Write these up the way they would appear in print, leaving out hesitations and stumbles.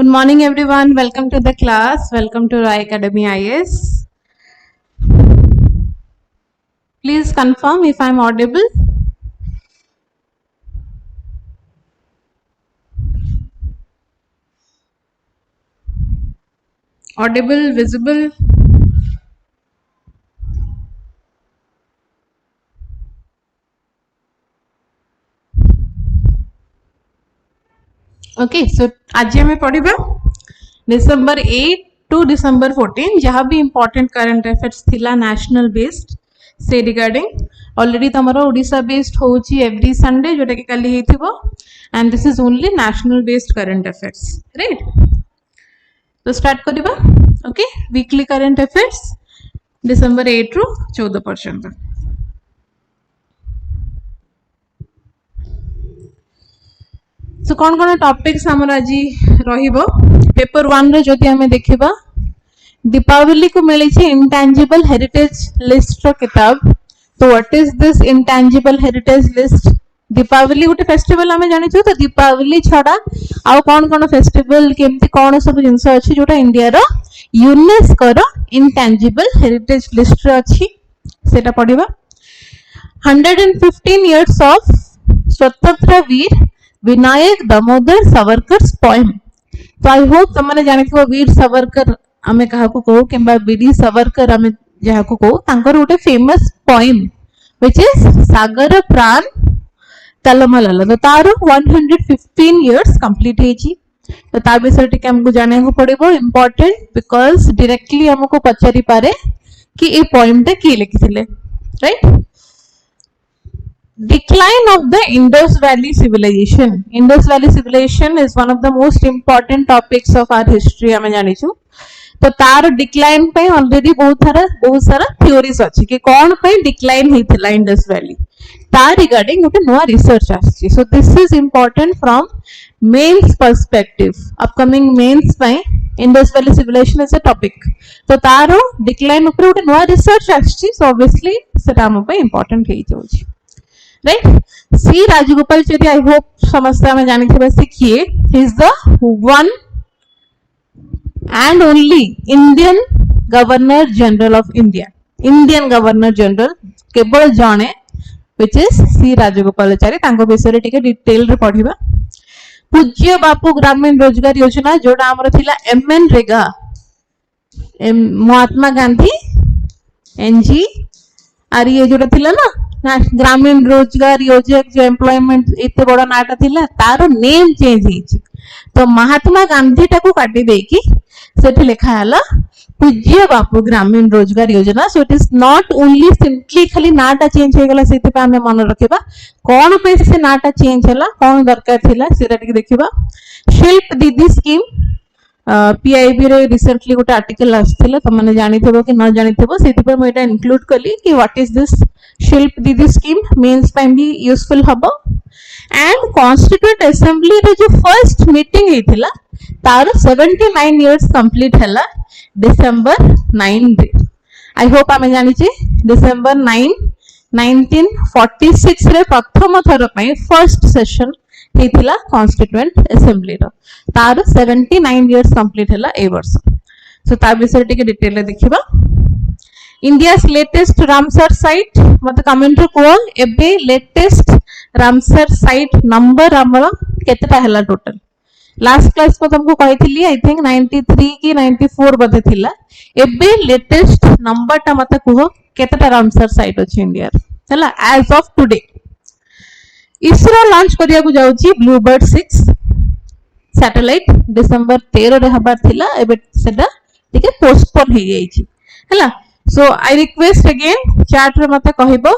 Good morning everyone. Welcome to the class. Welcome to RAYACADEMY IAS. Please confirm if I am audible. Audible, visible. Okay, so आज हमें पढ़िबा December 8 to December 14 जहाँ भी important current affairs थिला national based से regarding already तमरो Odisha based होची every Sunday जोटा कि काली ही थिबो and this is only national based current affairs, right? तो start करिबा. Okay, weekly current affairs December 8 ରୁ 14 पर्यंत. So कौन कौन टॉपिक्स हमर आज रहिबो पेपर 1 रे जति हमें देखिबा दीपावली को मिली छी इंटेंजिबल हेरिटेज लिस्ट रो किताब. तो what is this intangible heritage list? Deepavali गोटे फेस्टिवल हमें जानि छु. तो दीपावली छडा आ कौन फेस्टिवल केमती कौन सब जिंस अछि जोटा इंडिया रो यूनेस्को रो इंटेंजिबल हेरिटेज लिस्ट रे अछि सेटा पढिबा. 115 इयर्स ऑफ स्वतंत्र वीर विनायक दामोदर सावरकर पोएम. तो आई होप तुमने जानि थो वीर सावरकर आमे कहा को कहू केबा वीर सावरकर आमे जहा को कहू तांकर गोटे फेमस पोएम व्हिच इज सागर प्राण तलमलल. तो तारो 115 इयर्स कंप्लीट हेची. तो ता विषय टिके हमको जाने को पड़िबो इंपोर्टेंट बिकॉज़ डायरेक्टली हमको पचारि पारे कि ए पोएम टा की लिखिथिले, right? Decline of the Indus Valley civilization. Indus Valley civilization is one of the most important topics of our history. हमें जानी चु. तो तार डिक्लाइन पे ऑलरेडी बहुत सारा थ्योरीज अछि कि कौन पे डिक्लाइन हेतिला इंडस वैली तार रिगार्डिंग गोटे नवा रिसर्च आछि. So this is important from mains perspective. Upcoming mains पे Indus valley civilization is a topic. तो तार डिक्लाइन ऊपर गोटे नवा रिसर्च आछि. सो ऑब्वियसली सेटा हम पे इंपोर्टेंट हेइ जाउछि, right? C Rajagopalachari I hope समस्त हमें जानी थे बस किए. He is the one and only Indian governor general of India. Indian governor general केवल जणे व्हिच इज सी राजगोपालचारी. तांको विषय रे टिके डिटेल रे पढिबा. पूज्य बापू ग्रामीण रोजगार योजना जोडा हमर थिला एमएन रेगा महात्मा गांधी एनजी आर ये जोडा थिला ना ग्रामीण रोजगार योजना जो एम्प्लॉयमेंट इतने बड़ा नाटा थिला तारो नेम चेंज हेछि. तो महात्मा गांधी टाको काटी देकी सेठी लिखा हला पूज्य बापू ग्रामीण रोजगार योजना. सो it is not only simply खाली नाटा चेंज हे गला सेति पे हमें मन रखिबा कोन पे से नाटा चेंज हला कोन दरकार थिला सेटा टिक देखिबा. शिल्प दीदी स्कीम पीआईबी रे रिसेंटली गोटे आर्टिकल आस्थिला तो माने जानि थबो कि न जानि थबो सेति पे मैं एटा इंक्लूड कली कि व्हाट इज दिस शिल्प दीदी स्कीम मेंस पे भी यूजफुल हबो. एंड कॉन्स्टिट्यूएंट असेंबली रे जो फर्स्ट मीटिंग हेतिला तार 79 इयर्स कंप्लीट हला डिसेंबर 9 रे. आई होप हमें जानि छी डिसेंबर 9 1946 रे प्रथम थर पे फर्स्ट सेशन हेतिला कॉन्स्टिट्यूएंट असेंबली रो तार 79 इयर्स कंप्लीट हला ए वर्ष. सो ता विषय टिके डिटेल रे देखिबा. इंडियास लेटेस्ट रामसर साइट मत कमेंट को एबे लेटेस्ट रामसर साइट नंबर हमर केतेटा हला टोटल. लास्ट क्लास को तुमको कहितली आई थिंक 93 की 94 बदे थिला. एबे लेटेस्ट नंबर ता मत को केतेटा रामसर साइट अछि इंडिया हला as of today. ISRO launch करिया को जाउची ब्लूबर्ड 6 सैटेलाइट डिसेंबर 13 रे हबार थिला. एबे सेटा टिके पोस्टपोन हे जाईची हला. So I request again chat रे मते कहिबो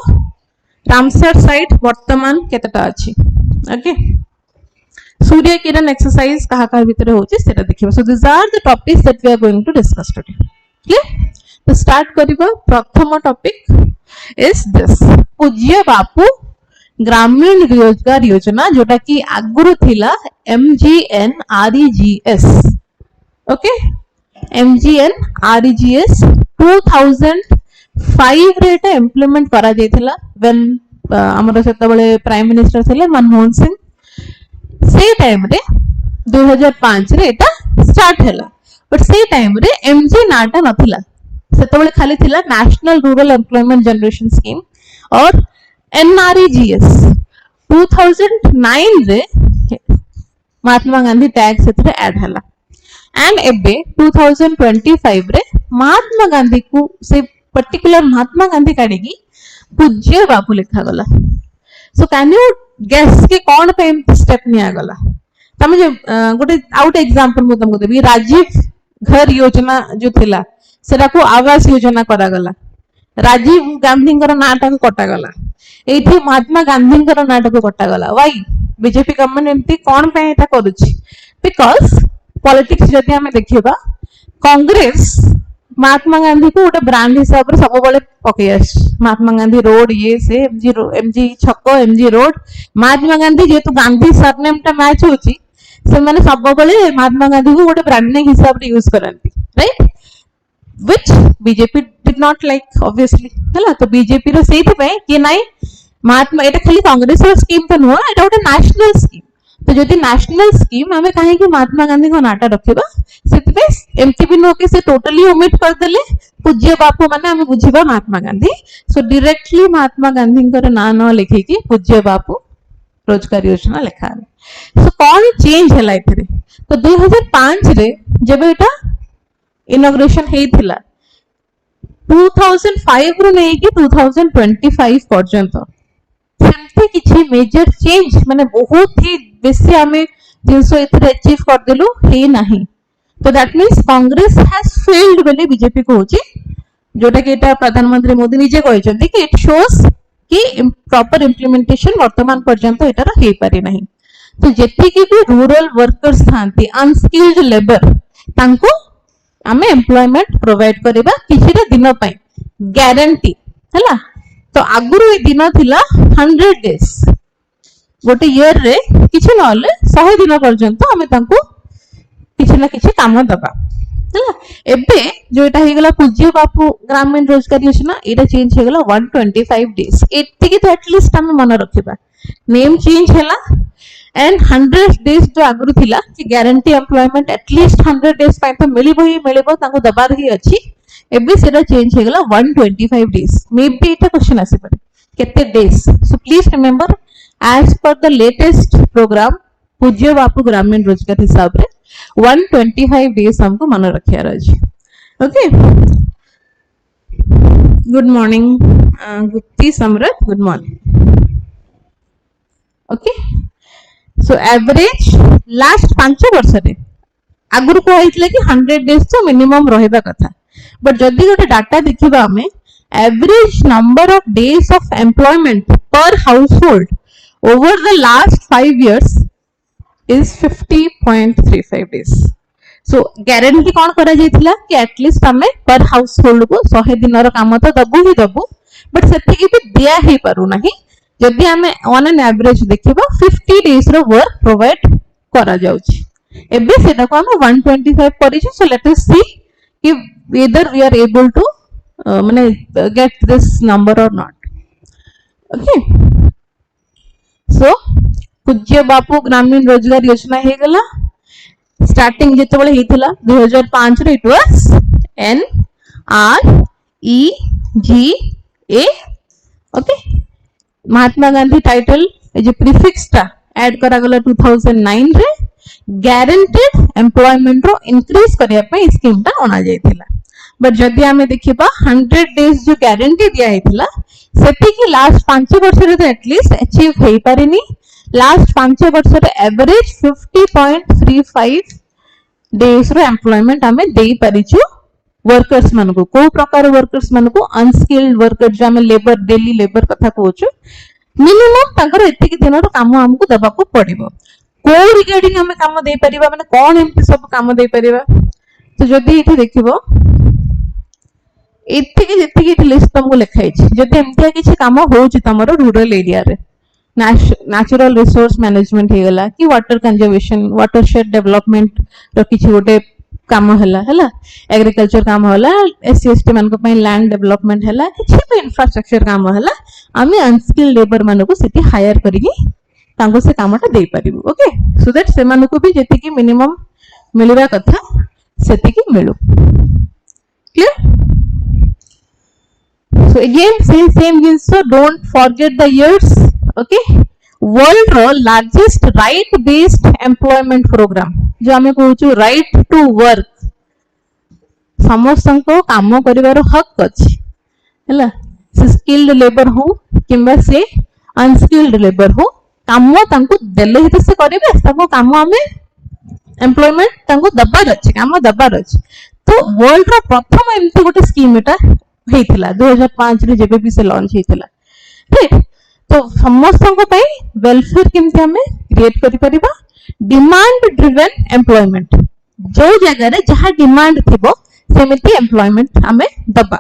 रामसर साइट वर्तमान केतटा अछि. ओके, सूर्य किरण एक्सरसाइज कहा कहा भीतर होची सेटा देखिबो. So this are the topics that we are going to discuss today. Clear? तो स्टार्ट करिबो. प्रथम टॉपिक इज दिस पूज्य बापू ग्रामीण रोजगार योजना जोटा कि आगुरु थिला MGNREGS. ओके, MGNREGS 2005 रे एटा इंप्लीमेंट करा जायतिला व्हेन हमर सेता बळे प्राइम मिनिस्टर थिले मनमोहन सिंह. से टाइम रे 2005 रे एटा स्टार्ट हैला बट से टाइम रे एमजी नाटा नथिला सेतबेले खाली थिला national rural employment generation scheme और एनआरईजीएस 2009 रे महात्मा गांधी टैग सेतरे ऐड हैला एंड एबे 2025 रे महात्मा गांधी को से पर्टिकुलर महात्मा गांधी काढी पूज्य बापू लिखा गला सो कैन यू गेस के कौन पे स्टेप निया गला तमे जे गोटे आउट एग्जांपल मु तुमको देबी राजीव घर योजना जो थिला सेटा को आवास योजना करा गला राजीव गांधी नाटा को कटा गला एथि महात्मा गांधी नाटा को कटा गला व्हाई बीजेपी गवर्नमेंट एमती कौन पे एटा करूची बिकॉज़ पॉलिटिक्स जदि हमें देखिबा कांग्रेस महात्मा गांधी को गोटे ब्रांड हिसाब से सब बड़े पकई आस महात्मा गांधी रोड ये से एमजी छक MG road Mahatma Gandhi जेतु Gandhi surname टा मैच होची से माने सब बड़े महात्मा गांधी को गोटे ब्रांड नेम हिसाब से यूज करंती right which BJP did not like obviously हला तो बीजेपी रो सेति पे कि नाही महात्मा एटा खाली कांग्रेस रो स्कीम तो नुआ एटा गोटे नेशनल स्कीम तो जदि नेशनल स्कीम हमें कहीं कि महात्मा गांधी को नाटा रखिबा सेति पे एमती भी नो के से टोटली ओमिट कर देले पूज्य बापू माने हमें बुझिबा महात्मा गांधी सो डायरेक्टली महात्मा गांधी को ना न लिखि कि पूज्य बापू रोजगार योजना लिखा है सो कौन चेंज हैला इथरे तो 2005 रे जब एटा इनॉग्रेशन हेथिला 2005 रो नै कि 2025 पर्यंत सेमती किछि मेजर चेंज माने बहुत ही बेसी हमें जिनसो इथरे अचीव कर देलु हे नाही तो that means Congress has failed बेले बीजेपी को होची जोटा कि एटा प्रधानमंत्री मोदी निजे कहचंती कि इट शोस कि प्रॉपर इंप्लीमेंटेशन वर्तमान पर्यंत एटार हे पारि नाही तो जेति कि भी रूरल वर्कर्स थांती अनस्किल्ड लेबर तांको हमें एम्प्लॉयमेंट प्रोवाइड करबा किछिटा दिन पई गारंटी हला तो आगुरु ए दिन थिला 100 डेज गोटे ईयर रे किछि नले 100 दिन पर्यंत हमें तांको किछि ना किछि काम दबा हला एबे जो एटा हे गला पूज्य बापू ग्रामीण रोजगार योजना एटा चेंज हे गला 125 डेज एति कि तो एटलीस्ट हमें मन रखिबा नेम चेंज हैला एंड 100 डेज जो आगुरु थिला कि गारंटी एम्प्लॉयमेंट एटलीस्ट 100 डेज पय तो मिलिबो तांको दबार ही अछि एबे सेटा चेंज हे गला 125 डेज मे बी एटा क्वेश्चन आसी पारे केते days so please remember as per the latest programme Pujya Bapu ग्रामीण रोजगार हिसाब रे 125 डेज हमको मन रखियार अछि ओके गुड मॉर्निंग गुप्ती सम्राट good morning okay so average last 5 वर्ष रे आगुरु को आइतले कि 100 डेज तो मिनिमम रहबा कथा बट जदि गोटे डाटा देखिबा हमें average number of days of employment per household over the last 5 years is 50.35 days so guarantee कौन करा जायतिला कि एटलीस्ट हमें पर हाउसहोल्ड को 100 दिन रो काम तो दबु ही दबु बट सेति कि भी दिया ही पारु नाही जदि हमें ऑन एन एवरेज देखिबा 50 डेज रो वर्क प्रोवाइड करा जाउची एबे सेटा को हम 125 करिछु सो लेट अस सी कि whether we are able to माने get this number or not okay so पूज्य बापू ग्रामीण रोजगार योजना हे गला स्टार्टिंग जेते बळे हेतिला 2005 रे it was N R E G A okay Mahatma Gandhi title ए जे प्रीफिक्स ता ऐड करा गला 2009 रे गारंटेड एम्प्लॉयमेंट रो इंक्रीज करिया पे स्कीम ता ओना जायतिला बट जदि हमें देखिबा 100 डेज जो गारंटी दिया हेतिला सेति कि लास्ट 5 वर्ष रे तो एटलीस्ट अचीव हेई पारिनी लास्ट 5 वर्ष रे एवरेज 50.35 डेज रो एम्प्लॉयमेंट हमें देई परिछु वर्कर्स मन को प्रकार वर्कर्स मन को अनस्किल्ड वर्कर जो हमें लेबर डेली लेबर कथा कहूछु मिनिमम तांकर एतिक दिन रो काम हमको दबा को पड़िबो को रिगार्डिंग हमें काम दे परिबा माने कोन एमती सब काम दे परिबा तो जदि इथे देखिबो एतिक लिस्ट तुमको लिखाई जदि एमती किसी काम होउछि तमरो रूरल एरिया रे नेचुरल रिसोर्स मैनेजमेंट हे गला कि वाटर कंजर्वेशन वाटरशेड डेवलपमेंट रो किछि गोटे काम हला एग्रीकल्चर काम हला एससी एसटी मान को पय लैंड डेवलपमेंट हला किछि भी इंफ्रास्ट्रक्चर काम हला आमी अनस्किल्ड लेबर मान को सेठी हायर करिकि तांको से कामटा दे परिबो ओके सो दैट से मान को भी जेति कि मिनिमम मिलवा कथा सेतिकी मिलू क्लियर सो अगेन सेम जिंस don't forget the years okay world रो largest right based employment programme जो आमे कहूछु राइट टू वर्क समस्त को काम करिवार हक अछि हैला से स्किल्ड लेबर हो किंबा से अनस्किल्ड लेबर हो काम तांको देले हित से करिवे ताको काम हमें एम्प्लॉयमेंट तांको दबार अछि काम दबार अछि तो वर्ल्ड रो प्रथम एमती गोटे स्कीम एटा हेतिला 2005 रे जेबे भी से लॉन्च हेतिला ठीक तो समस्त को पई वेलफेयर केमती हमें क्रिएट करि परिबा डिमांड ड्रिवन एम्प्लॉयमेंट जो जगह रे जहां डिमांड थिबो सेमिति एम्प्लॉयमेंट हमें दबा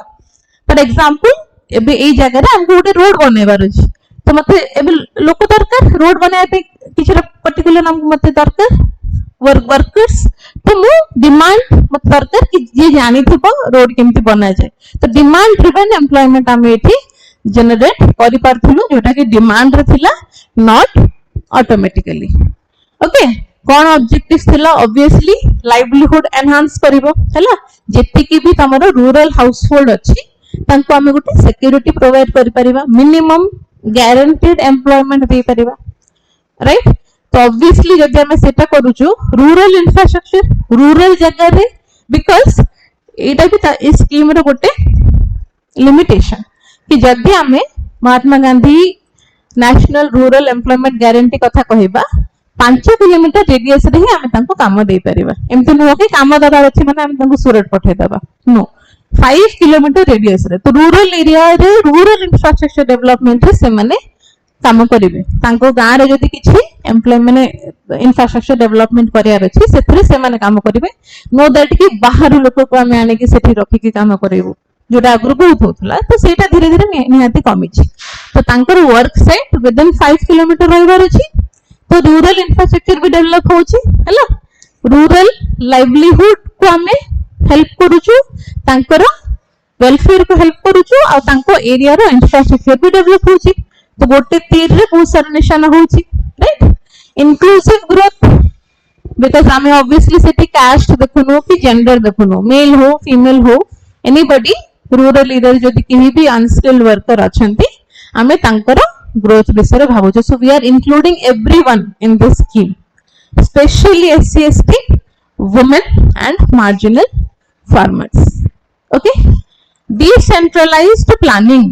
फॉर एग्जांपल एबे एई जगह रे हमको गोटे रोड बनेबार अछि तो मते एबे लोक दरकार रोड बनाए पे किछरा पर्टिकुलर नाम मते दरकार वर्कर्स तो मु डिमांड मत दरकार कि जे जानि थिबो रोड केमती बना जाय तो डिमांड ड्रिवन एम्प्लॉयमेंट हम एठी जनरेट करि पारथुनु जोटा कि डिमांड रे थिला नॉट ऑटोमेटिकली ओके कौन ऑब्जेक्टिव्स थिला ऑब्वियसली लाइवलीहुड एनहांस करिवो हैला जेति की भी तमरो रूरल हाउसहोल्ड अछि तांको हमें गोटे सिक्योरिटी प्रोवाइड करि परिबा मिनिमम गारंटीड एम्प्लॉयमेंट दे परिबा राइट तो ऑब्वियसली जब हमें सेटा करूछु रूरल इंफ्रास्ट्रक्चर रूरल जगह रे बिकॉज़ एटा भी इस स्कीम रे गोटे लिमिटेशन कि जब हमें Mahatma Gandhi national rural employment guarantee कथा कहबा 5 किलोमीटर रेडियस रे ही हमें तांको काम दे परिबा एमते नो कि काम दबार अछि माने हम तांको सूरत पठे दबा नो 5 किलोमीटर रेडियस रे तो रूरल एरिया रे रूरल इंफ्रास्ट्रक्चर डेवलपमेंट रे से माने काम करिवे तांको गां रे जदी किछि एम्प्लॉयमेंट इंफ्रास्ट्रक्चर डेवलपमेंट करियार अछि सेथरे से माने काम करिवे नो दैट कि बाहर लोक को हमें आने कि सेठी रखि कि काम करेबो जोटा अग्र बहुत होतला तो सेटा धीरे धीरे निहाती कमी छी तो तांकर work site with in 5 kilometre रहबार अछि तो रूरल इंफ्रास्ट्रक्चर भी डेवलप होची हैला रूरल लाइवलीहुड को हमें हेल्प करूछु तांकर वेलफेयर को हेल्प करूछु आ तांको एरिया रो इंफ्रास्ट्रक्चर भी डेवलप होची तो गोटे तीर रे बहुत सारा निशाना होची राइट इंक्लूसिव ग्रोथ बिकॉज़ हमें ऑब्वियसली सेठी कास्ट देखुनो कि जेंडर देखुनो मेल हो फीमेल हो एनीबॉडी रूरल एरिया जदी केही भी अनस्किल्ड वर्कर अछंती हमें तांकर ग्रोथ विषय भावुछु so we are including everyone in this scheme specially SC ST women and marginal farmers okay decentralized planning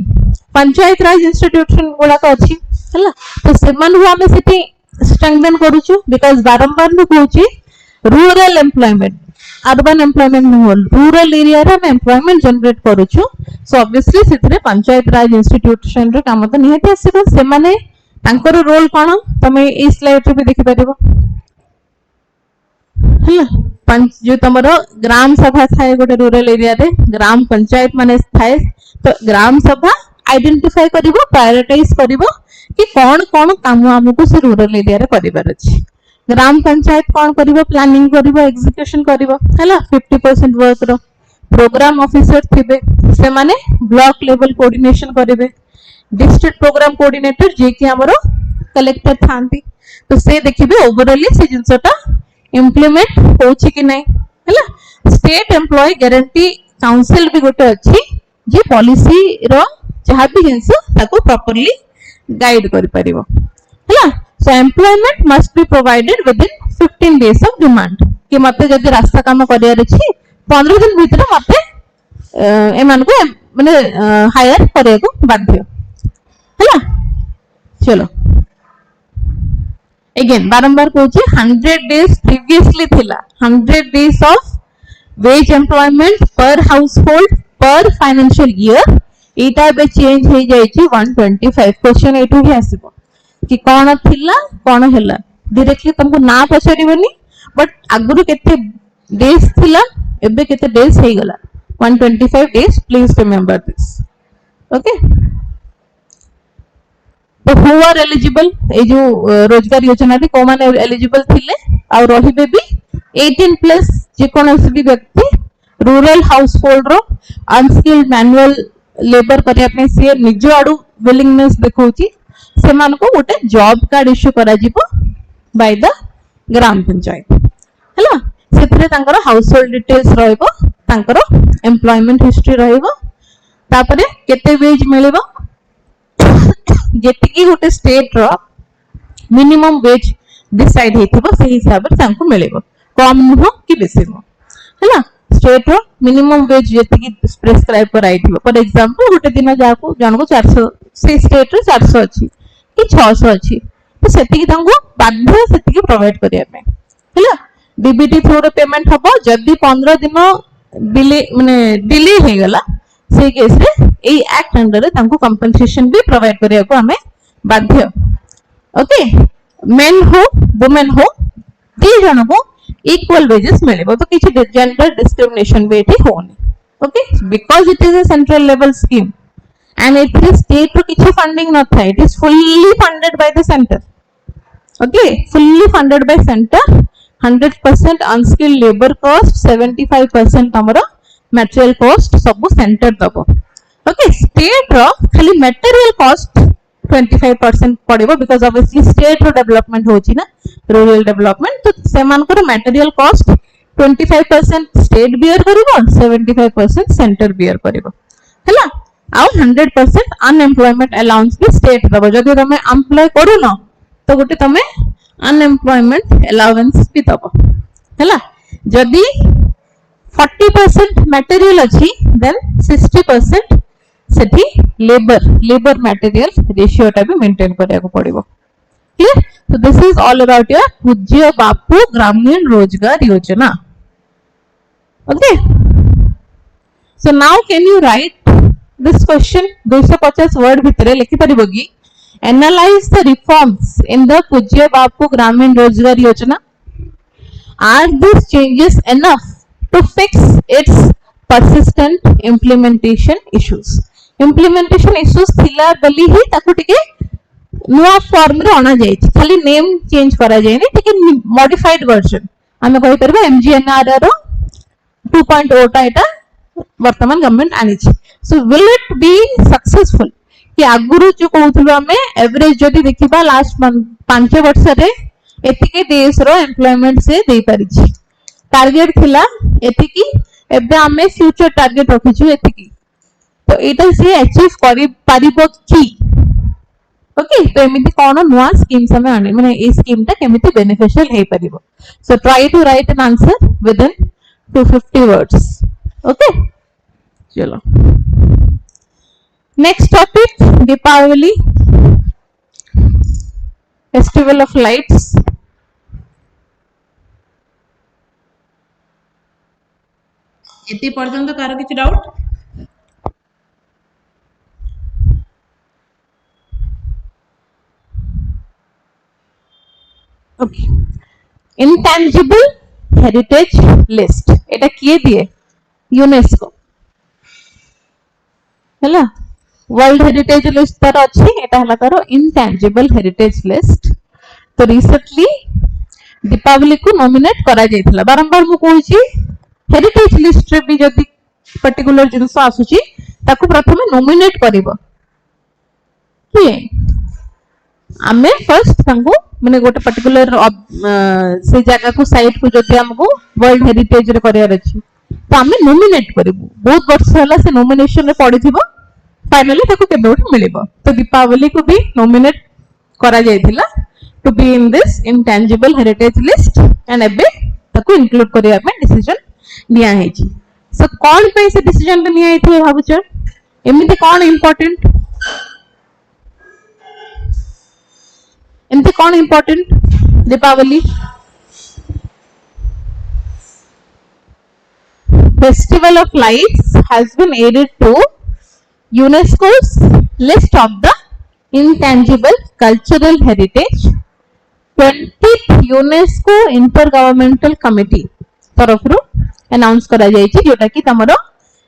panchayat raj institution गुडा को अछि हला तो सेमन हुआ में सिटी स्ट्रेंथन करूछु बिकॉज़ बारंबार न कहूची रूरल एम्प्लॉयमेंट अर्बन एम्प्लॉयमेंट न रूरल एरिया रे एम्प्लॉयमेंट जनरेट करूछु सो ऑब्वियसली सितरे पंचायत राज इंस्टीट्यूशन रे काम तो निहति आसीबो से माने तांकर रोल कोन तमे ई स्लाइड रे भी देखि परिबो हला पंच जो तमरो ग्राम सभा थाए गोटे रूरल एरिया रे ग्राम पंचायत माने थाए तो ग्राम सभा आइडेंटिफाई करिवो प्रायोरिटाइज करिवो कि कोन कोन काम हमको से रूरल एरिया रे करिवार अछि ग्राम पंचायत कोन करिवो प्लानिंग करिवो एग्जीक्यूशन करिवो हला 50% वर्क रो प्रोग्राम ऑफिसर थिबे से माने ब्लॉक लेवल कोऑर्डिनेशन करिवे डिस्ट्रिक्ट प्रोग्राम कोऑर्डिनेटर जे कि हमरो कलेक्टर थांती तो से देखिबे ओवरऑली से जिंसटा इंप्लीमेंट होछि कि नै हला स्टेट एम्प्लॉय गारंटी काउंसिल भी गोटे अछि जे पॉलिसी रो जहाँ भी जिनस ताको प्रॉपर्ली गाइड करि परिबो हला so employment must be provided with in 15 days of demand कि मते जदि रास्ता काम करियार अछि 15 दिन भीतर मते एमान को माने हायर करे को बाध्य हला चलो अगेन बारंबार कहूची 100 डेज प्रीवियसली थिला 100 days of ways employment per household पर फाइनेंशियल ईयर एटा बे चेंज हे जाय छी 125 क्वेश्चन एटू ही आसीबो कि कोन थिला कोन हैला डायरेक्टली तुमको ना पछारिबनी बट आगुरु केते डेज थिला एबे केते डेज हे गला 125 days please remember this okay तो हु आर एलिजिबल ए जो रोजगार योजना रे को माने एलिजिबल थिले आ रहिबे भी 18 प्लस जे कोनोसी भी व्यक्ति रूरल हाउसहोल्ड रो अनस्किल्ड मैनुअल लेबर करिया पे से निज आडू विलिंगनेस देखौची से मान को गोटे जॉब कार्ड इश्यू करा जिवो बाय द ग्राम पंचायत हला सेथिरे तांकर हाउस होल्ड डिटेल्स रहइबो तांकर एम्प्लॉयमेंट हिस्ट्री रहइबो तापरे केते वेज मिलिबो जेतिकी गोटे स्टेट रो मिनिमम वेज डिसाइड हेतिबो से हिसाब रे तांको मिलिबो कम नुह कि बेसी नुह हैला स्टेट रो मिनिमम वेज जेतिकी प्रेस्क्राइब कराइथिबो फॉर एग्जांपल गोटे दिन जाको जनको 400 से स्टेट रे 400 अछि कि 600 अछि तो सेतिकी तांको बाध्य सेतिकी प्रोवाइड करिया पे हैला डीबीटी थ्रू रे पेमेंट हबो जदी 15 दिन डिले हे गला से केस रे ए एक्ट अंडर रे तांको कंपनसेशन भी प्रोवाइड करिया को हमें बाध्य ओके मेन हो वुमेन हो दी जन को इक्वल वेजेस मिलेबो तो किछि जेंडर डिस्क्रिमिनेशन भी एठी होनी okay because it is a central level scheme and it is state रो किछि फंडिंग न था it is fully funded by the centre okay fully funded by centre 100% unskilled labour cost 75% हमरो मटेरियल कॉस्ट सब centre दबो okay state रो खाली material cost 25% पड़िबो बिकॉज़ ऑब्वियसली स्टेट रो डेवलपमेंट होची ना रूरल डेवलपमेंट तो सेमान को material cost 25% state bear करिवो 75% centre beer करिवो हैला आ 100% अनएम्प्लॉयमेंट अलाउंस भी स्टेट दबो जदि तमे एम्प्लॉय करू न तो गोटे तमे अनएम्प्लॉयमेंट अलाउंस भी दबो हैला जदि 40% मटेरियल अछि देन 60% सेठी लेबर मटेरियल रेशियो टा भी मेंटेन करिया को पड़िबो clear so this is all about your पूज्य बापू ग्रामीण रोजगार योजना okay so now can you write this question 250 word भितरे लिखि परिबो कि analyze the reforms in the पूज्य बापू ग्रामीण रोजगार योजना are these changes enough to fix its persistent implementation issues थिला बली ही ताकू टिके नुआ फॉर्म रे आना जाई खाली नेम चेंज करा जाय नै टिके मॉडिफाइड वर्जन हमें कहि परबा एमजीएनआरआर रो 2.0 टा एटा वर्तमान गवर्नमेंट आनी छी so will it be successful कि आगुरु जो कहउथलो हमें एवरेज जदी देखिबा लास्ट 5 वर्ष रे एतिके देश रो एम्प्लॉयमेंट से देई पारि छी टारगेट थिला एतिकी एबे हमें फ्यूचर टारगेट रखि छी एतिकी तो एटा से अचीव करि पारिबो की ओके तो एमिति कोन नुआ स्कीम्स हमें आने माने ए स्कीम ता केमिति बेनिफिशियल हे परिबो so try to write an answer with in 250 words okay चलो next topic Deepavali festival of lights एति पर्यंत कार किछ doubt okay intangible heritage list एटा किए दिए यूनेस्को हैला वर्ल्ड हेरिटेज लिस्ट तार अछि एटा हला तारो इंटेंजिबल हेरिटेज लिस्ट तो रिसेंटली दीपावली को नॉमिनेट करा जायथला बारंबार मु कहू छी हेरिटेज लिस्ट रे भी जदी पर्टिकुलर जिंस आसुची ताको प्रथमे नॉमिनेट करबो कि आमे फर्स्ट संगो माने गोटे पर्टिकुलर से जगह को साइट को जदी हमको वर्ल्ड हेरिटेज रे करियार अछि तो आमे नॉमिनेट करबो बहुत वर्ष होला से नॉमिनेशन रे पडिथिबो फाइनली ताको केबे उठ मिलिबो तो दीपावली को भी नॉमिनेट करा जायथिला to be in this intangible heritage list and एबे ताको इंक्लूड करिया में डिसीजन निया है छी सो कोन पे से डिसीजन निया हेथि भाबुछ एमिते कोन इंपोर्टेंट एमते कौन important Deepavali festival of lights has been added to UNESCO's list of the intangible cultural heritage 20th UNESCO इंटर गवर्नमेंटल कमिटी तरफ रो अनाउंस करा जाय छी जोटा कि तमरो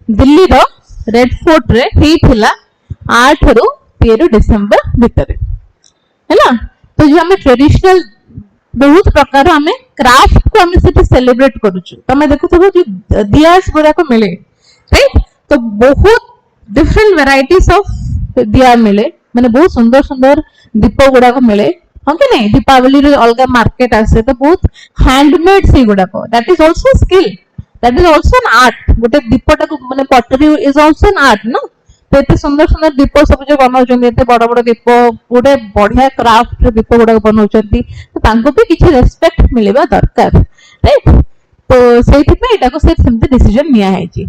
दिल्ली रो रेड फोर्ट रे हेथिला 8 रो 13 डिसेंबर भितर हैला तो जो हमें ट्रेडिशनल बहुत प्रकार हमें क्राफ्ट को हमें से सेलिब्रेट करूछु तमे देखो तो जो दियास गुरा को मिले राइट तो बहुत डिफरेंट वैरायटीज ऑफ दिया मिले माने बहुत सुंदर सुंदर दीप गुड़ा को मिले हाँ कि नहीं दीपावली रे अलग मार्केट आसे तो बहुत हैंडमेड से गुडा को that is also skill that is also an art गोटे दीपटा को माने पटरी इज आल्सो एन आर्ट ना तो एते सुंदर सुंदर दीप सब जो बनाउछन एते बड़ बड़ दीप गोटे बढ़िया क्राफ्ट दीप गुडा बनाउछन तो तांको भी किछि रेस्पेक्ट मिलेबा दरकार राइट तो सेति पे एटा को से सेमते डिसीजन निया है जी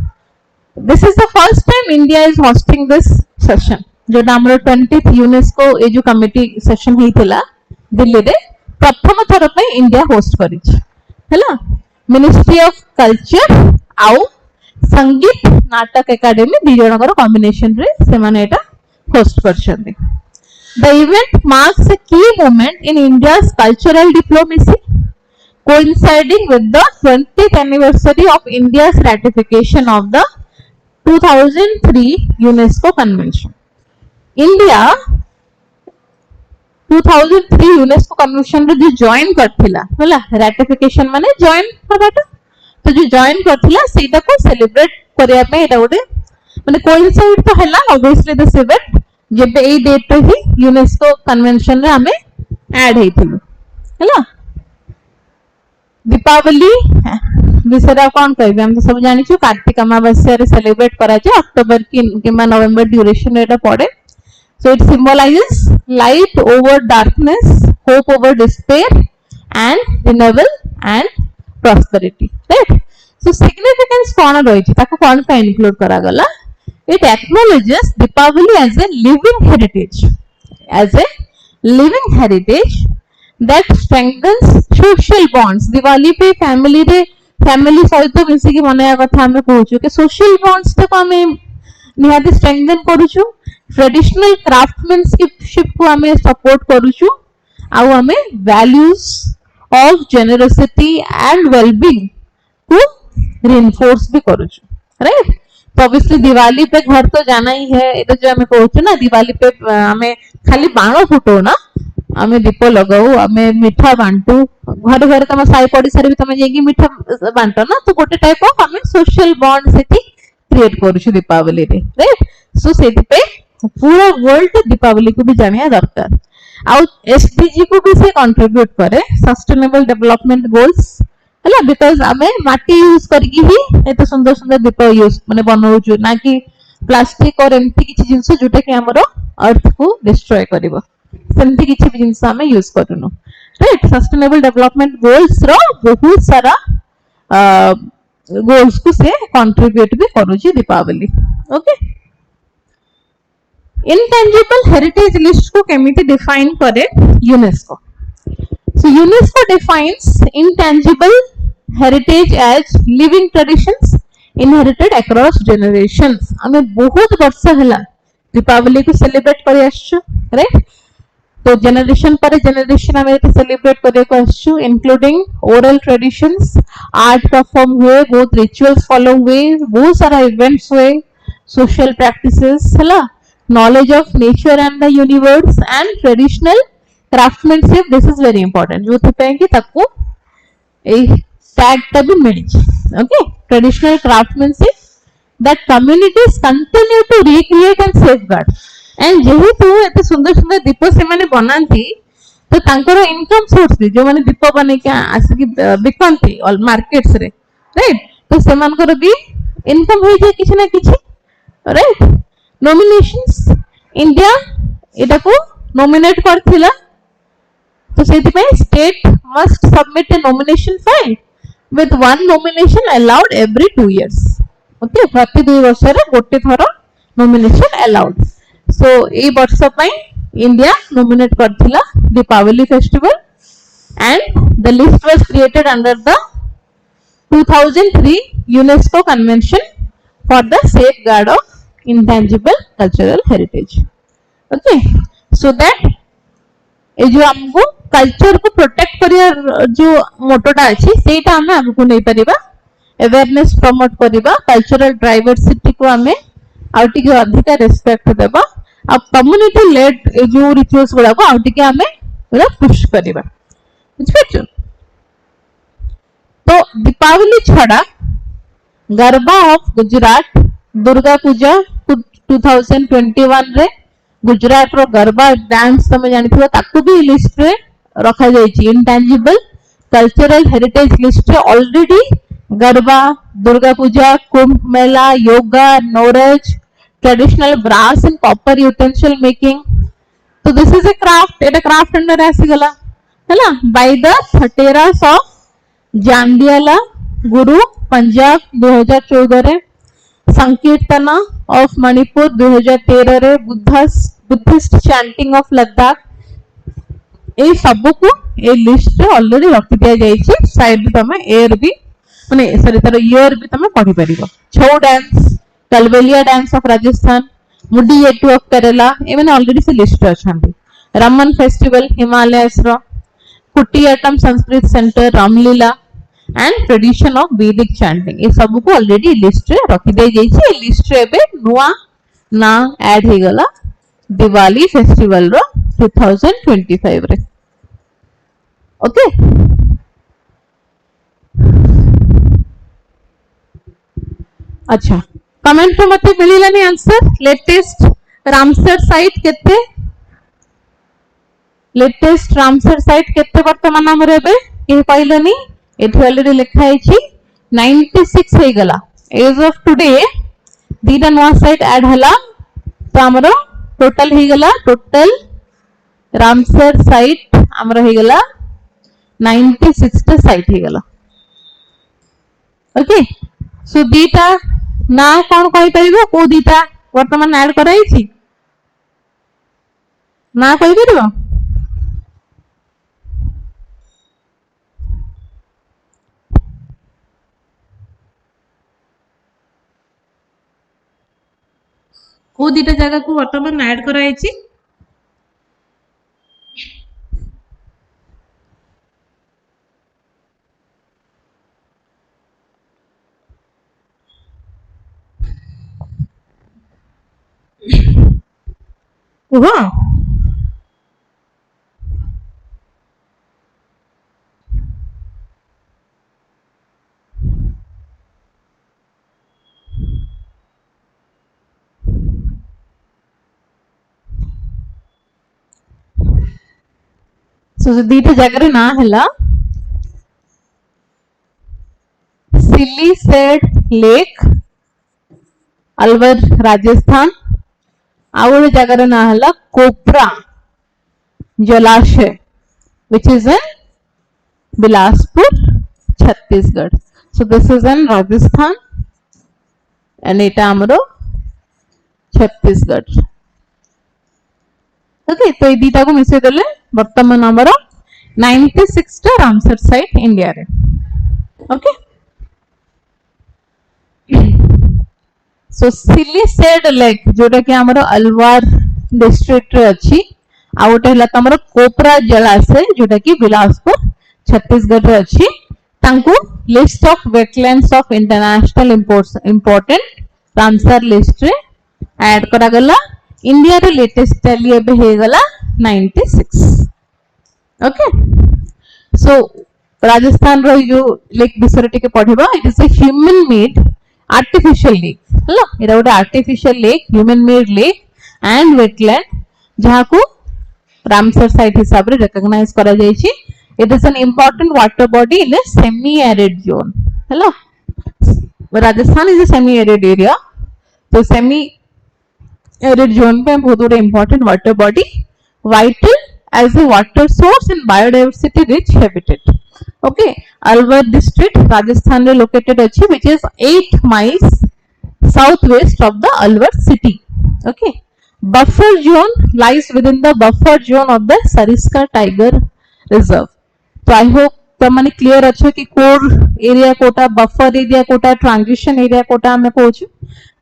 this is the first time India is hosting this session जोटा हमर 20th यूनेस्को ए जो कमिटी सेशन हेतिला दिल्ली रे प्रथम थर पे इंडिया होस्ट करिछ हैला मिनिस्ट्री ऑफ कल्चर आउ संगीत नाटक एकेडमी दी जनकर कॉम्बिनेशन रे से माने एटा होस्ट करछन्ते the event marks a key moment in India's cultural diplomacy coinciding with the 20th anniversary of India's ratification of the 2003 UNESCO Convention. India 2003 UNESCO Convention रे जो जॉइन करथिला होला रैटिफिकेशन माने जॉइन करबाटा तो जो जॉइन करथिला सेटा को सेलिब्रेट करिया पे एटा गोटे माने कोइंसाइड तो हैला ऑब्वियसली दिस इवेंट जेबे ए डेट पे ही यूनेस्को कन्वेंशन रे हमें ऐड हेथिलु हैला दीपावली विषय कौन कह हम तो सब जानी कार्तिक अमावस्या रे सेलिब्रेट करा जाए अक्टोबर कि नवेम्बर ड्यूरेशन एटा पड़े so it symbolises light over darkness hope over despair and renewal and prosperity right so significance कौन रही ताको कौन का इंक्लूड करा गला it acknowledges Deepavali as a living heritage that strengthens social bonds Diwali पे फैमिली सहित मिसी की मनाया कथा हमें कहूछु कि सोशल बॉन्ड्स तक हमें निहाती स्ट्रेंथन करूछु ट्रेडिशनल क्राफ्टमैनशिप को हमें सपोर्ट करूछु आ हमें values of generosity and wellbeing को रिइंफोर्स भी करूछु राइट तो ऑब्वियसली दिवाली पे घर तो जाना ही है ये तो जो हमें कहूछु ना दिवाली पे हमें खाली बाण फुटो ना आमे दीप लगाऊ आमे मिठा बांटू घर घर तम साई पड़िसा रे तम जेकी मिठा बांटो ना तो गोटे टाइप ऑफ हमें सोशल बॉन्ड सेठी क्रिएट करूछु दीपावली रे राइट सो सेठी पे पूरा वर्ल्ड दीपावली को भी जानिया दरकार आ एसडीजी को भी से कंट्रीब्यूट करे सस्टेनेबल डेवलपमेंट गोल्स हला बिकॉज़ आमे माटी यूज करकी ही एते सुंदर सुंदर दीप यूज माने बनाउछु ना कि प्लास्टिक और एम्ति किछि जिंस जोटा कि हमरो अर्थ को डिस्ट्रॉय करबो सेमती किछि भी जिंस हमें यूज करनु राइट सस्टेनेबल डेवलपमेंट गोल्स रो बहुत सारा गोल्स को से कंट्रीब्यूट भी करूची Deepavali okay intangible heritage list को केमिति डिफाइन करे UNESCO so UNESCO defines intangible heritage as living traditions inherited across generations हमें बहुत वर्ष हला दीपावली को सेलिब्रेट करि आछो राइट तो जनरेशन पर जनरेशन हमें सेलिब्रेट करे को आछू including oral traditions art perform हुए बहुत रिचुअल्स फॉलो हुए बहुत सारा इवेंट्स हुए सोशल प्रैक्टिसेस हला knowledge of nature and the universe and traditional craftsmanship this is very important जो पे कि ताको ए टैग ता भी मिली okay traditional craftsmanship that communities continue to recreate and safeguard and जेहेतु एते सुंदर सुंदर दीप से माने बनांती तो तांकर इनकम सोर्स भी जो माने दीप बने के आसी बिकंती ऑल मार्केट्स रे राइट तो सेमानकर भी इनकम होई जे किछि ना किछि राइट नॉमिनेशंस इंडिया एटा को नॉमिनेट करथिला तो सेति पे state must submit a nomination file with one nomination allowed every 2 years okay प्रति 2 वर्ष रे गोटे थरो नॉमिनेशन अलाउड सो ए वर्ष पई इंडिया नॉमिनेट करथिला Deepavali festival and the list was created under the 2003 UNESCO convention for the safeguard of intangible cultural heritage okay so that ए जो हमको कल्चर को प्रोटेक्ट करिया जो मोटोटा अछि सेटा हम आगु नै परिबा अवेयरनेस प्रमोट करिबा कल्चरल डाइवर्सिटी को हमें आउटिके अधिक रेस्पेक्ट देबा अब कम्युनिटी लेड जो रिचुअल्स गुडा को आउटिके हमें पूरा पुश करिबा बुझिपाछो तो दीपावली छड़ा गरबा ऑफ गुजरात दुर्गा पूजा 2021 रे गुजरात रो गरबा डांस तमे जानिथिबो ताकू भी लिस्ट रे रखा जायछि इंटेंजिबल कल्चरल हेरिटेज लिस्ट रे already Garba Durga Puja Kumbh Mela yoga Nowruz traditional brass and copper utensil making तो दिस इज ए क्राफ्ट एटा क्राफ्ट अंडर आसी गला हैला by the Thatheras of Jandiala Guru Punjab 2014 रे संकीर्तन ऑफ मणिपुर 2013 रे बुद्धिस्ट चैंटिंग ऑफ लद्दाख ए सब को ए लिस्ट रे ऑलरेडी रखि दिया जायछि साइड तमे एयर भी माने सॉरी तार ईयर भी तमे पढी परिबो छौ dance Kalbelia dance of Rajasthan Mudiyettu of Kerala ए माने ऑलरेडी से लिस्ट अछंती रमन फेस्टिवल हिमालयस रो Kutiyattam Sanskrit centre Ramlila and tradition of Vedic chanting ये सब को ऑलरेडी लिस्ट रे रखि दे जायछि ए लिस्ट रे बे नुआ ना ऐड हे गला दिवाली फेस्टिवल रो 2025 रे ओके अच्छा कमेंट तो मते मिलिलानी आंसर लेटेस्ट रामसर साइट केते लेटेस्ट रामसर साइट केते वर्तमान हमर एबे के पाइलनी एथि ऑलरेडी लिखा है 96 हे गला एज ऑफ टुडे दीटा नवा साइट ऐड हला तो हमरो टोटल हे गला टोटल रामसर साइट हमरो हे गला 96 टा साइट हे गला ओके सो दीटा ना कोन कहि परिबो को दीटा वर्तमान ऐड कराई छी ना कहि परिबो को दीटा जगह को वर्तमान ऐड कराई छी ओहो सो दीटा जगह ना हला सिली सेड लेक अलवर राजस्थान आउर जगह ना हला कोपरा जलाशय which is in Bilaspur Chhattisgarh so this is in Rajasthan and एटा हमरो छत्तीसगढ़ ओके तो ये दीटा को मिसे देले वर्तमान हमरो 96 टा रामसर साइट इंडिया रे ओके सो सिली सेड लेक जोटा कि हमरो अलवार डिस्ट्रिक्ट रे अछि आ ओटे हला तमरो कोपरा जलाशय जोटा कि बिलासपुर छत्तीसगढ़ रे अछि तांको list of wetlands of international important Ramsar list रे ऐड करा गला इंडिया रे लेटेस्ट टैली एबे हे गला 96 ओके सो राजस्थान रो यो लेक विषय टिके पढिबा it is a human made artificial lake हला एटा गोटे artificial lake human made lake and wetland जहा को रामसर साइट हिसाब रे रिकॉग्नाइज करा जाय छी it is an important water body in a semi arid zone हला Rajasthan is a semi arid area तो सेमी एरिड जोन पे बहुत बड़ा important water body vital as a water source in biodiversity rich habitat okay Alwar district Rajasthan रे located अछि which is 8 miles south west of the Alwar city okay buffer zone lies within the buffer zone of the Sariska tiger reserve तो I hope तो माने clear अछि कि core area कोटा buffer area कोटा transition area कोटा हमें कहूछु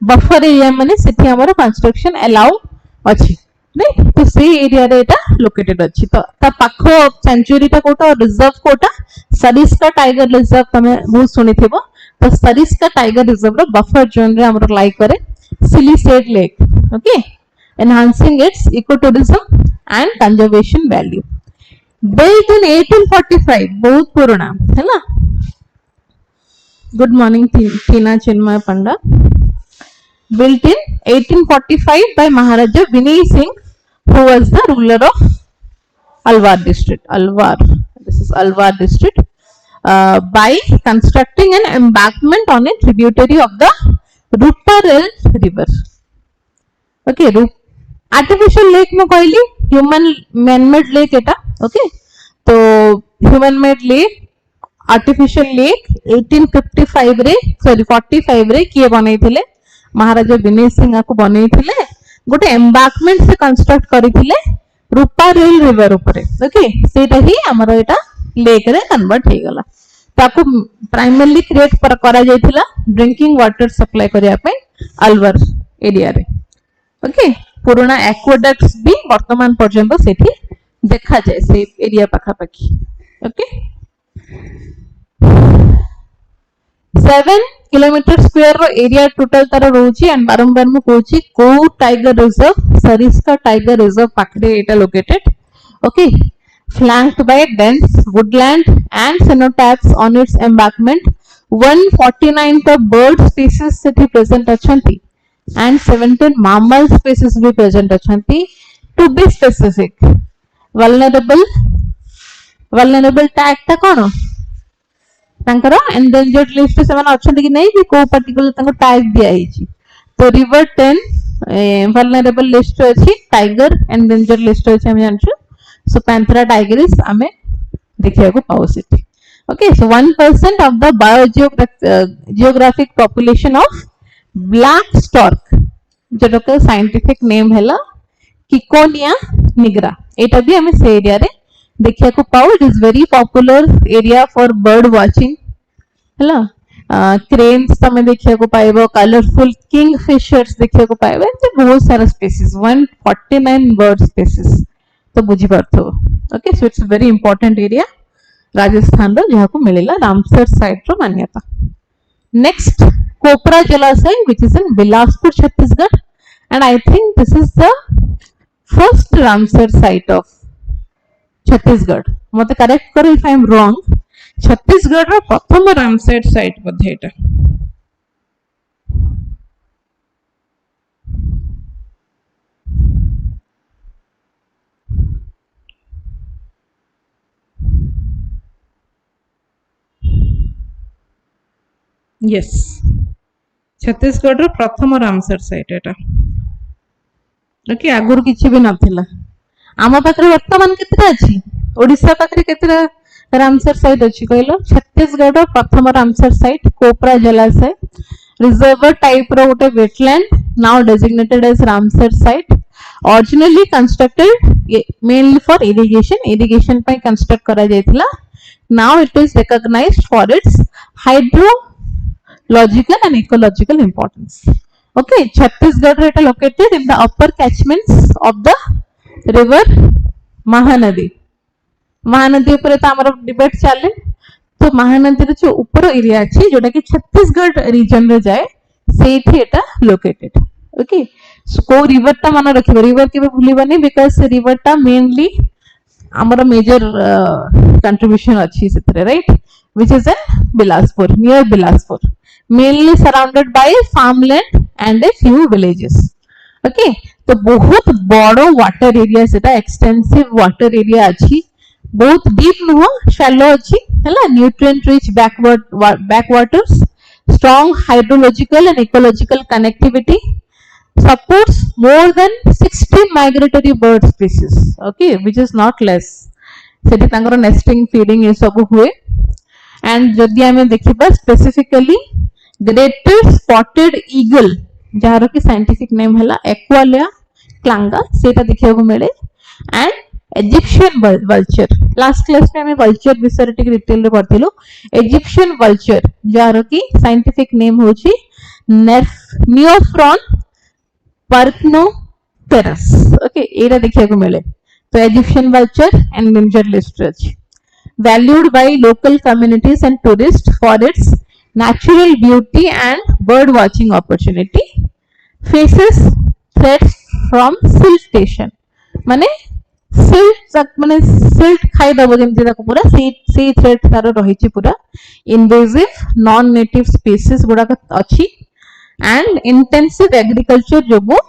बफर एरिया माने सिटी हमर कंस्ट्रक्शन अलाउ अछि नहीं तो से एरिया रे एटा लोकेटेड अछि तो ता पाखो सेंचुरी ता कोटा और रिजर्व कोटा सरिस्का टाइगर रिजर्व तमे बहुत सुनिथिबो तो सरिस्का टाइगर रिजर्व रो बफर जोन रे हमर लाइक करे Siliserh lake okay enhancing its ecotourism and conservation value built in 1845 बहुत पुराना है ना good morning Tina Chinmay Panda built in 1845 by Maharaja Vinay Singh who was the ruler of Alwar district. Alwar, this is Alwar district, by constructing an embankment on a tributary of the Ruparel river. Okay, artificial lake में कहली human man-made lake एटा. Okay, तो human made lake, artificial lake 1855 रे, sorry 45 रे किए बने थिले, महाराजा विनय सिंह को बने थिले, गोटे एम्बार्कमेंट से कंस्ट्रक्ट करिथिले रूपारेल रिवर ऊपर. ओके, सेटा ही हमर एटा लेक रे कन्वर्ट हे गला. ताको प्राइमरली क्रिएट करा जायथिला ड्रिंकिंग वाटर सप्लाई करिया पे अलवर एरिया रे. ओके, पुराना एक्वाडक्ट्स भी वर्तमान पर्यंत सेठी देखा जाए से एरिया पाखा पाखी. Okay, 7 kilometre square rho area total तार रोची. एंड बारंबार मु कहूची को tiger reserve, Sariska tiger reserve पाखरे एटा located. Okay, flanked by dense woodland and cenotaphs on its embankment. 149 the bird species Sethi present अछंती and 17 mammal species भी present अछंती. To be specific, vulnerable tag ता कोन तांकर endangered list से माने अछंती कि नहीं कि को पर्टिकुलर तांको टैग दिया हिची. तो रिवर 10 vulnerable list अछि, टाइगर endangered list अछि हम जानछु. So Panthera tigris आमे देखिया को पाओ city. Okay, so 1% of the biogeographic population of black stork, जेटा का scientific name हैला Kikonia nigra. एटा भी हमें से एरिया रे देखिया को पाओ. It is very popular area for bird watching. हैला cranes तमे देखिया को पाएबो, colorful kingfishers देखिया को पाएबो. एते बहुत सारा species, 149 bird species तो बुझी पार्थो. Okay, so it's very important area Rajasthan रो जहा को मिलेला रामसर साइट रो मान्यता. Next, Kopra Jalashay which is in Bilaspur Chhattisgarh. And I think this is the first Ramsar site of Chhattisgarh. मते करेक्ट करो if I am wrong. Chhattisgarh रो प्रथम रामसर साइट बधे एटा. यस, छत्तीसगढ़ प्रथम रामसर साइट एटा. ओके, आगुर किछि भी नथिला. आम पाखरे वर्तमान केतरा अछि, ओडिसा पाखरे केतरा रामसर साइट अछि कहलो. छत्तीसगढ़ प्रथम रामसर साइट कोपरा जलाशय, रिजर्वर टाइप रो गोटे wetland, now designated as Ramsar site. Originally constructed mainly for irrigation पे कंस्ट्रक्ट करा जायतिला. Now it is recognised for its hydrological and ecological importance. Okay, Chhattisgarh is located in the upper catchments of the river Mahanadi. Mahanadi ऊपर तो हमारा debate चले. तो महानदी रे जो ऊपर एरिया अछि जोटा कि छत्तीसगढ़ रीजन रे जाए सेठी एटा लोकेटेड. ओके, सो को रिवर ता मन रखिबो, रिवर के भूलिबानी बिकॉज़ रिवर ता मेनली हमारा मेजर कंट्रीब्यूशन अछि सेतरे, right, which is in Bilaspur, near Bilaspur, mainly surrounded by farmland and a few villages. Okay, तो बहुत बड़ो वाटर एरिया सेटा, एक्सटेंसिव वाटर एरिया अछि. बहुत डीप नुह, शैलो अछि हैला. Nutrient rich backwaters, strong hydrological and ecological connectivity, supports more than 60 migratory bird species. Okay, which is not less. सेठी तांकर नेस्टिंग फीडिंग ए सब हुए. एंड जदि हमें देखिबा स्पेसिफिकली ग्रेटर स्पॉटेड ईगल जहार की साइंटिफिक नेम हैला एक्वालिया क्लांगा सेटा देखिया को मिले. And Egyptian vulture, last class में हमें वल्चर विषय टिक डिटेल रे पढ़थिलो. इजिप्शियन वल्चर जहार की साइंटिफिक नेम होची नियोफ्रॉन पर्कनोपेरस. ओके, एटा देखिया को मिले. तो इजिप्शियन वल्चर एंडेंजर्ड लिस्ट अछि. Valued by local communities and tourists for its natural beauty and bird watching opportunity, faces threats from siltation. माने silt खाई दबो जेमति ताको पूरा सी थ्रेट तार रहिछि पूरा. invasive non native species गुडा अछि. and intensive agriculture जोगो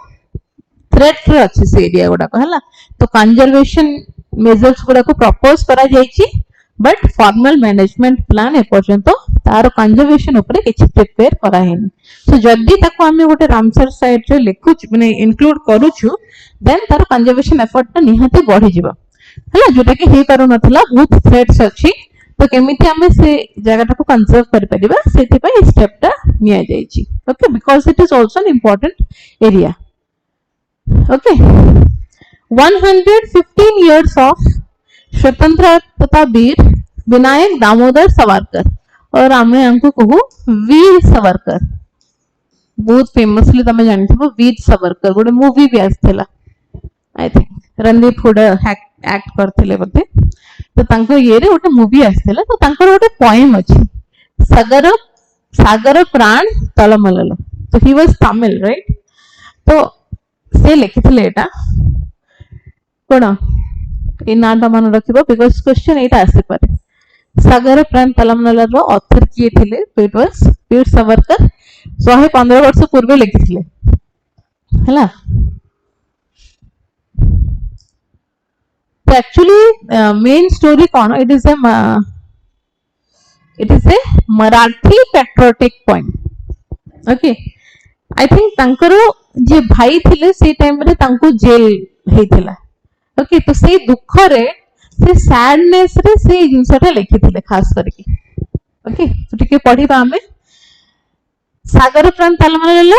थ्रेट रे अछि से एरिया गुडा हला तो कंजर्वेशन मेजर्स गुडा को प्रपोज करा जायछि बट फॉर्मल मैनेजमेंट प्लान ए पर्यंत तार कंजर्वेशन ऊपर किछि प्रिपेयर करा हेनी सो जदी ताको हमें गोटे रामसर साइट रे लिखु माने इंक्लूड करूछु देन तार कंजर्वेशन एफर्ट निहाती बढ़ी जिवो हला जोटा कि हे करू नथला बहुत थ्रेट्स अछि तो केमिति हमें से जगह को कंजर्व कर परिबा सेति पय स्टेप टा निया जायछि okay because it is also an important area okay 115 years of स्वतंत्रता वीर विनायक दामोदर सावरकर और आमे हमको कहू वीर सावरकर बहुत फेमसली तमे जानथिबो वीर सावरकर गोटे मूवी भी आस्थिला I think Randeep Hooda act करथिले बते तो तांको ये रे गोटे मूवी आस्थिला तो तांकर गोटे पोएम अछि सागर सागर प्राण तलमलल तो ही वाज तमिल राइट तो से लिखिथिले एटा कोन ए नाटा मन रखिबो बिकॉज़ क्वेश्चन एटा आसी पारे सागर प्राण तलमलल रो ऑथर किए थिले तो इट वाज वीर सावरकर 115 वर्ष पूर्व लिखिथिले हला तो एक्चुअली मेन स्टोरी कोन it is a Marathi patriotic poem okay I think तांकरो जे भाई थिले से टाइम रे तांको जेल हेतिला ओके तो से दुख रे से सैडनेस रे से जिंसटा लिखिथिले खास करके ओके तो ठीक पढ़िबा हमें सागर प्राण तलमलल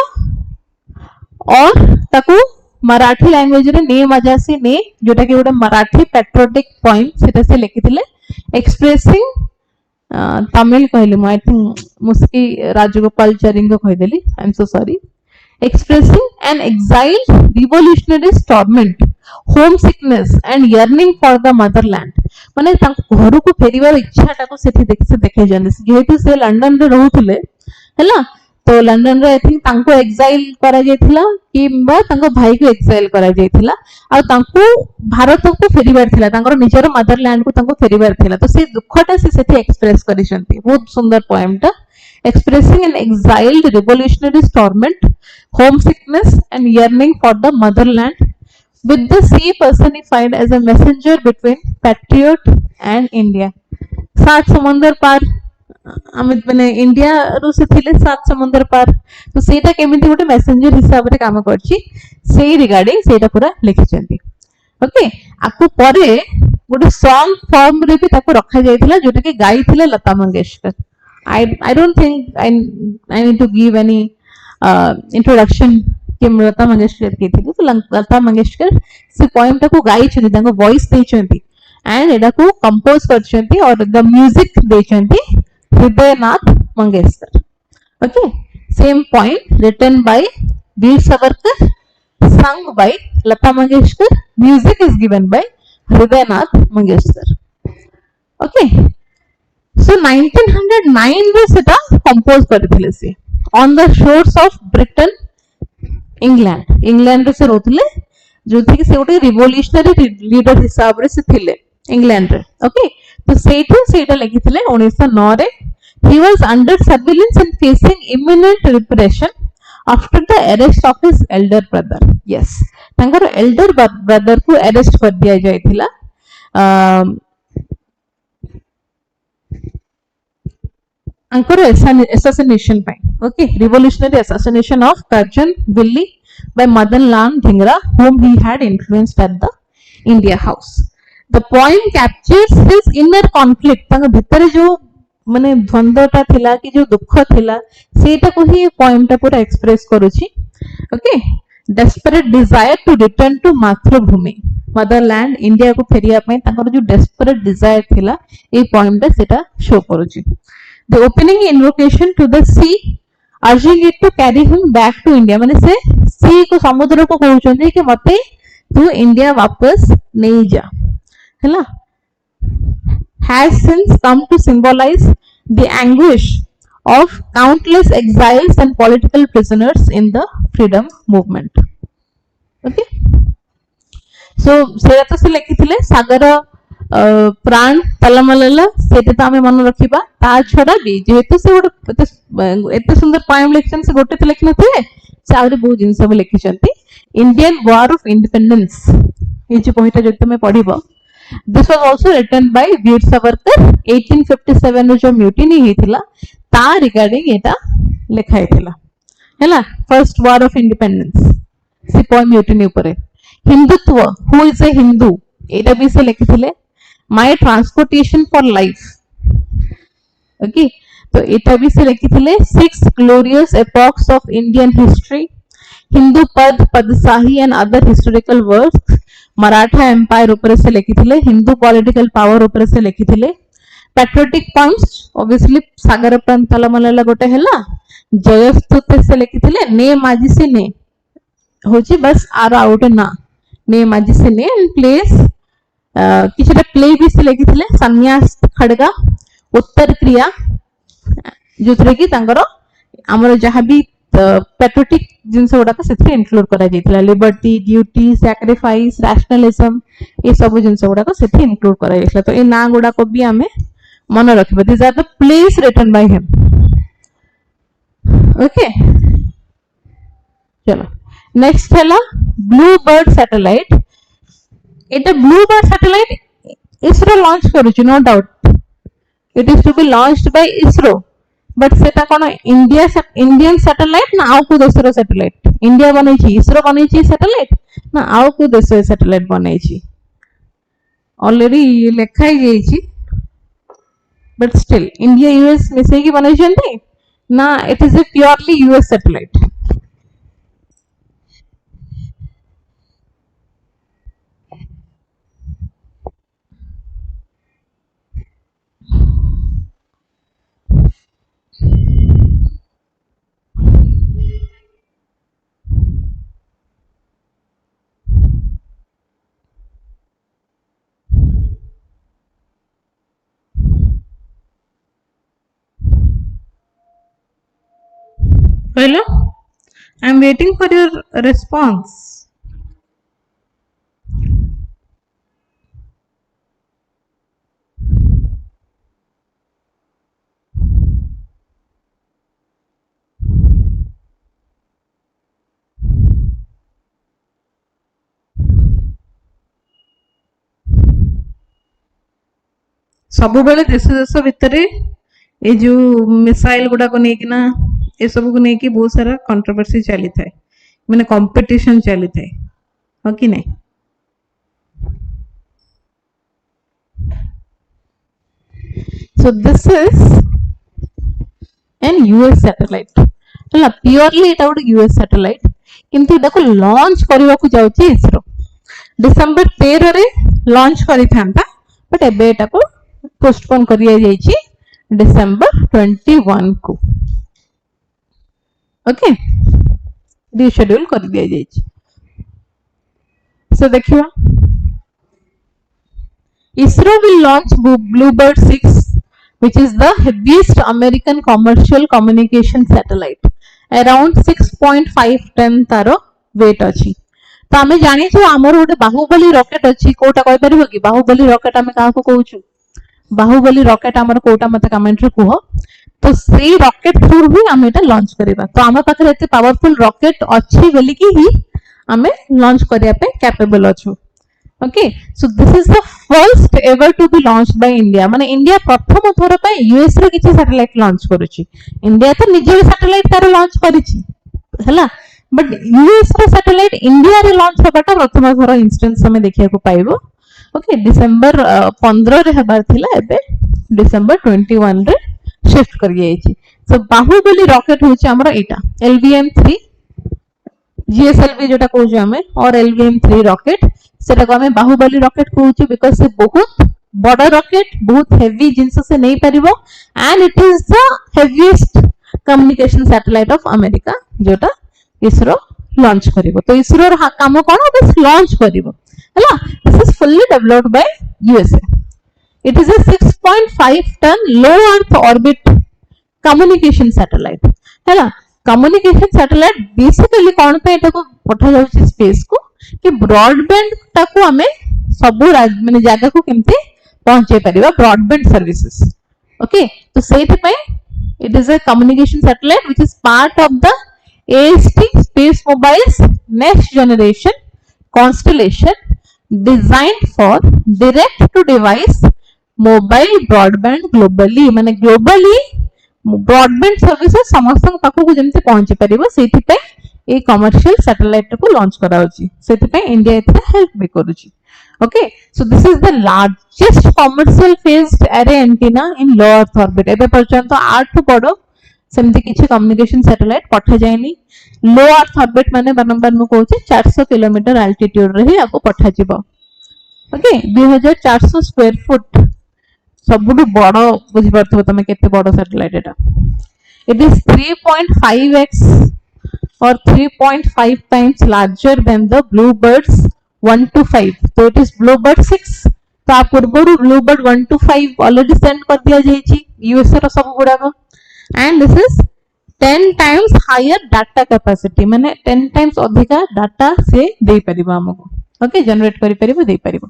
और ताको मराठी लैंग्वेज रे ने मजासी ने जोटा कि गोटे मराठी पैट्रियोटिक पोएम सेटा से लिखिथिले एक्सप्रेसिंग तमिल कहली आई थिंक मुस्की राजगोपाल चारिंग कहदेली I am so sorry expressing an exiled revolutionary's torment, homesickness and yearning for the motherland माने घर को फेरिबार इच्छा टाको सेठी देखे जाने जेहेतु से लंदन रे रहउथिले हैला तो लंदन रे आई थिंक तांको एक्साइल करा जायथिला किबा तांको भाई को एक्साइल करा जायथिला आ तांको भारत को फेरिबार थिला तांकर निजर मदरलैंड को तांको फेरिबार थिला तो से दुखटा से सेठी एक्सप्रेस करिसंती बहुत सुंदर पोएम टा expressing an exiled revolutionary's torment, homesickness and yearning for the motherland, with the sea personified as a messenger between patriot and India. सात समुंदर पार अमित बने इंडिया रो से थिले सात समुंदर पार तो सेटा केमिति गोटे मैसेंजर हिसाब रे काम करछि सेही रिगार्डिंग सेटा पूरा लिखिचंती ओके आपको परे गोटे सॉन्ग फॉर्म रे भी ताको रखा जायतिला जोटा कि गाई थिले Lata Mangeshkar I don't think I need to give any introduction कि लता मंगेशकर की थी तो लता मंगेशकर से पोएम टा को गाई छथि ताको वॉइस दे छथि एंड एडा को कंपोज कर छथि और द म्यूजिक दे छथि Hridaynath Mangeshkar okay same poem written by Veer Savarkar sung by Lata Mangeshkar music is given by Hridaynath Mangeshkar okay So 1909 रे सेटा कंपोज करथिले से on the shores of Britain England रे से रोथिले जोथि कि से गोटे रिवोल्यूशनरी लीडर हिसाब रे से थिले इंग्लैंड रे ओके तो सेटा लिखिथिले 1909 रे he was under surveillance and facing imminent repression after the arrest of his elder brother yes तांकर एल्डर ब्रदर को अरेस्ट कर दिया जायथिला अंकर assassination by okay revolutionary assassination of Karjan Billy by Madan Lal Dhingra whom he had influenced at the India House. The poem captures his inner conflict तांग भितर जो माने द्वंद्वटा थिला कि जो दुख थिला सेटा को ही पोएम टा पूरा एक्सप्रेस करूची okay desperate desire to return to मातृभूमि मदरलैंड इंडिया को फेरिया पई तांकर जो desperate desire थिला ए पोएम टा सेटा शो करूची the opening invocation to the sea urging it to carry him back to India माने से sea को समुद्र को कहउचंदी कि मते तू इंडिया वापस नहीं जा हैला has since come to symbolize the anguish of countless exiles and political prisoners in the freedom movement okay so सेरा तो से लिखिथिले सागर प्राण तलमलल सेते तो आमे मन रखिबा ता छडा भी जेहेतु से गोटे एते सुंदर पोएम लिखछन से गोटे तो लिखि नथिले से आउरी बहुत जिंस सब लिखिछंती Indian War of Independence ये जो बहिटा जो तुम पढ़िबो this was also written by Veer Savarkar 1857 रो जो म्यूटिनी हेतिला ता रिगार्डिंग एटा लिखा हेतिला हैला फर्स्ट वॉर ऑफ इंडिपेंडेंस सिपाही म्यूटिनी ऊपर Hindutva who is a Hindu एटा भी से लिखिथिले my transportation for life okay तो एटा भी से लिखिथिले 6 glorious epochs of Indian history Hindu Pad Padshahi and other historical works Maratha empire ऊपर से लिखिथिले हिंदू पॉलिटिकल पावर ऊपर से लिखिथिले पैट्रियोटिक पॉइंट्स ऑब्वियसली सागर प्रांतला मलला गोटे हैला जयस्तुति से लिखिथिले ने माजी से ने होची बस आर आउट ना ने माजी से ने एंड प्लेस किछटा प्ले भी से लिखिथिले सन्यास खड़गा उत्तर क्रिया जोथरे की तांगर हमर जहां भी पैट्रियोटिक जिनसे गुडा से इनक्लूड करा जाइतला लिबर्टी ड्यूटी सैक्रिफाइस रैशनलिज्म ये सब जिनसे गुडा से इनक्लूड करा जाइतला तो ए ना गुडा को भी हमें मन रखबे this are the place written by him okay चलो नेक्स्ट हैला ब्लू बर्ड सैटेलाइट एटा Blue Bird satellite ISRO launch करूची no doubt it is to be launched by ISRO but सेटा कोन इंडिया इंडियन सैटेलाइट ना आउ को देशर सैटेलाइट इंडिया बनै छी इसरो बनै छी सैटेलाइट ना आउ को देशर सैटेलाइट बनै छी ऑलरेडी लिखा ही गई छी बट स्टिल इंडिया यूएस मिसे की बनै छथि ना it is A purely US satellite Hello, I am waiting for your response. सब बेले देश देश भितर ये जो मिसाइल गुडा को लेकिना ये सब को लेकिन बहुत सारा कंट्रोवर्सी चली था माने कंपटीशन चली था हाँ कि नहीं सो this is an US satellite हला प्योरली एटा गोटे यूएस सैटेलाइट किंतु एटा को लॉन्च करबा को जाउची इसरो डिसेंबर 13 रे लॉन्च करि थांता बट एबे एटा को पोस्टपोन करिया जाईची डिसेंबर 21 को ओके रिशेड्यूल कर दिया जाईची सो देखिबा ISRO will launch Bluebird 6 which is the heaviest American commercial communication satellite around 6.5 ton taro weight अछि तो हमें जानि छ हमर ओटे बाहुबली रॉकेट अछि कोटा कहि परबो कि बाहुबली रॉकेट हमें काहा को कहउछु बाहुबली रॉकेट हमर कोटा मते कमेंट रे कहो तो से रॉकेट थ्रू भी हम एटा लॉन्च करिबा तो हम पाखरे एते पावरफुल रॉकेट अछि बोली कि ही हमें लॉन्च करिया पे कैपेबल अछु okay so this is the first ever to be launched by India माने इंडिया प्रथम थोर पे यूएस रे किछि सैटेलाइट लॉन्च करूची इंडिया तो निजे सैटेलाइट तार लॉन्च करिछि हला बट यूएस रे सैटेलाइट इंडिया रे लॉन्च होबाटा प्रथम थोर इंस्टेंस हमें देखिया को पाइबो ओके डिसेंबर 15 रे हबार थिला एबे डिसेंबर 21 रे शिफ्ट कर जाईची सो बाहुबली रॉकेट होची हमर एटा LVM-3 GSLV जोटा कहू हमें और LVM-3 रॉकेट सेटा को हमें बाहुबली रॉकेट कहू बिकॉज़ से बहुत बड़ा रॉकेट बहुत हेवी जिंस से नहीं परिबो and it is the heaviest communication satellite of America जोटा इसरो लॉन्च करिवो तो इसरो रा काम कोन बस लॉन्च करिवो हला this is fully developed by USA it is a 6.5 ton low earth orbit communication satellite हला कम्युनिकेशन सैटेलाइट बेसिकली कोन पे एटा को पठा जाउची स्पेस को कि ब्रॉडबैंड टाको हमें सब माने जागा को केमते पहुंचे परिबा ब्रॉडबैंड सर्विसेज ओके तो सेट पे it is a communication satellite which is part of the AST space mobiles next generation constellation designed for direct to device mobile broadband globally माने globally ब्रॉडबैंड सर्विसेस समस्त पाखक जमते पहुंची परिबो सेति पे ए commercial satellite को launch कराउची सेति पे इंडिया एथे हेल्प भी करूची okay so this is the largest commercial phased array antenna in low earth orbit एबे पर्यंत 8 बडो सेमति किछि कम्युनिकेशन सैटेलाइट पठा जायनी लो अर्थ ऑर्बिट माने बारंबार मु कहूची 400 किलोमीटर अल्टीट्यूड रे ही आपको पठा जिवो ओके 2400 स्क्वायर फुट सबुठु बड़ बुझी पारथबो तमे केते बड़ satellite Etah it is 3.5x or 3.5 times larger than the bluebirds 1 to 5 so it is bluebird 6 ता पूर्वरु bluebird 1 to 5 ऑलरेडी सेंड कर दिया जायछि यूएसए रो सब गुडा को and this is 10 times higher data capacity माने 10 times अधिका डाटा से दे परिबो हमको ओके जनरेट करि परिबो दे परिबो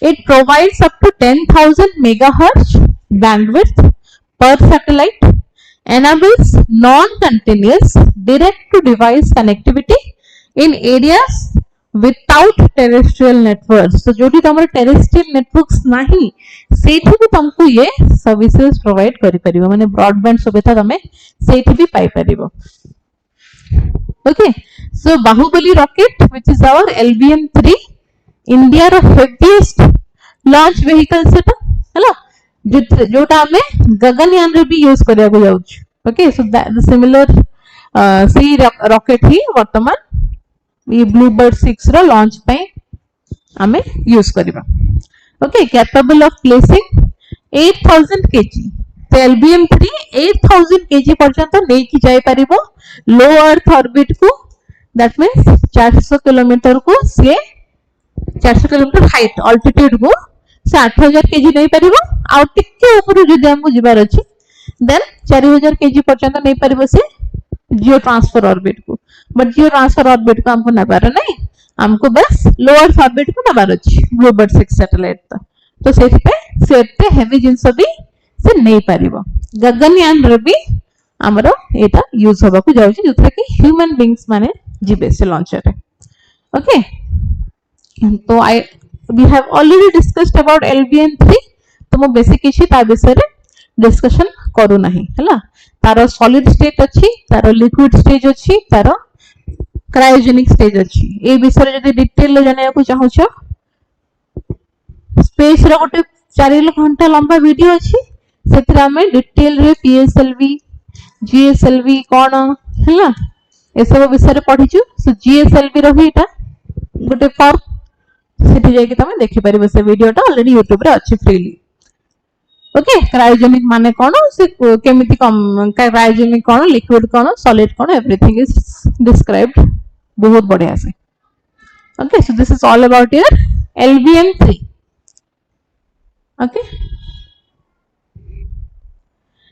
it provides up to 10,000 megahertz bandwidth per satellite enables non-continuous direct to device connectivity in areas without terrestrial networks so जोटी तमरे terrestrial networks नाही सेठी भी तुमको ये services provide करि परिबो माने ब्रॉडबैंड सुविधा तमे सेठी भी पाई परिबो okay so Bahubali rocket which is our LBM-3 India रो हेवीएस्ट लॉन्च व्हीकल सेटा हला जोटा हमें गगनयान रे भी यूज करिया को जाउछ ओके सो द सिमिलर सी रॉकेट ही वर्तमान ये ब्लूबर्ड 6 रो लॉन्च पे हमें यूज करबा okay capable of placing 8000 KG तो LBM-3 8000 केजी पर्यंत नै की जाय परिबो लो अर्थ ऑर्बिट को दैट मींस 400 किलोमीटर को से 400 किलोमीटर हाइट अल्टीट्यूड को से 8000 केजी नै परिबो आ टिके ऊपर जदि हमको जिबार अछि देन 4000 केजी पर्यंत नै परिबो से जियो ट्रांसफर ऑर्बिट को बट जियो ट्रांसफर ऑर्बिट को हमको नबार नै हमको बस लोअर ऑर्बिट को नबार अछि ब्लूबर्ड 6 सैटेलाइट तो सेति पे सेते हेवी जिंस भी से नै परिबो गगनयान रे भी हमरो एटा यूज होबा को जाउछि जोथरा कि ह्यूमन बीइंग्स माने जिबे से लॉन्चर रे ओके तो we have already discussed about LBM-3 तो मो बेसिक किछि ता विषय रे डिस्कशन करू नाही हला तारो सॉलिड स्टेट अछि तारो लिक्विड स्टेज अछि तारो क्रायोजेनिक स्टेज अछि ए विषय रे जदि डिटेल जानिया को चाहौ छ स्पेस रे गोटे 4 घंटा लंबा वीडियो अछि सेतरा में डिटेल रे PSLV GSLV कोन हला ए सब विषय रे पढिछु सो GSLV रो ही एटा गोटे फॉर्म सेठी जाय कि तमे देखि परिबो से वीडियोटा ऑलरेडी YouTube रे अछि फ्रीली ओके क्रायोजेनिक माने कोन से केमिति कम क्रायोजेनिक कोन लिक्विड कोन सॉलिड कोन एवरीथिंग इज डिस्क्राइब्ड बहुत बढ़िया से okay so this is all about your LBM-3 okay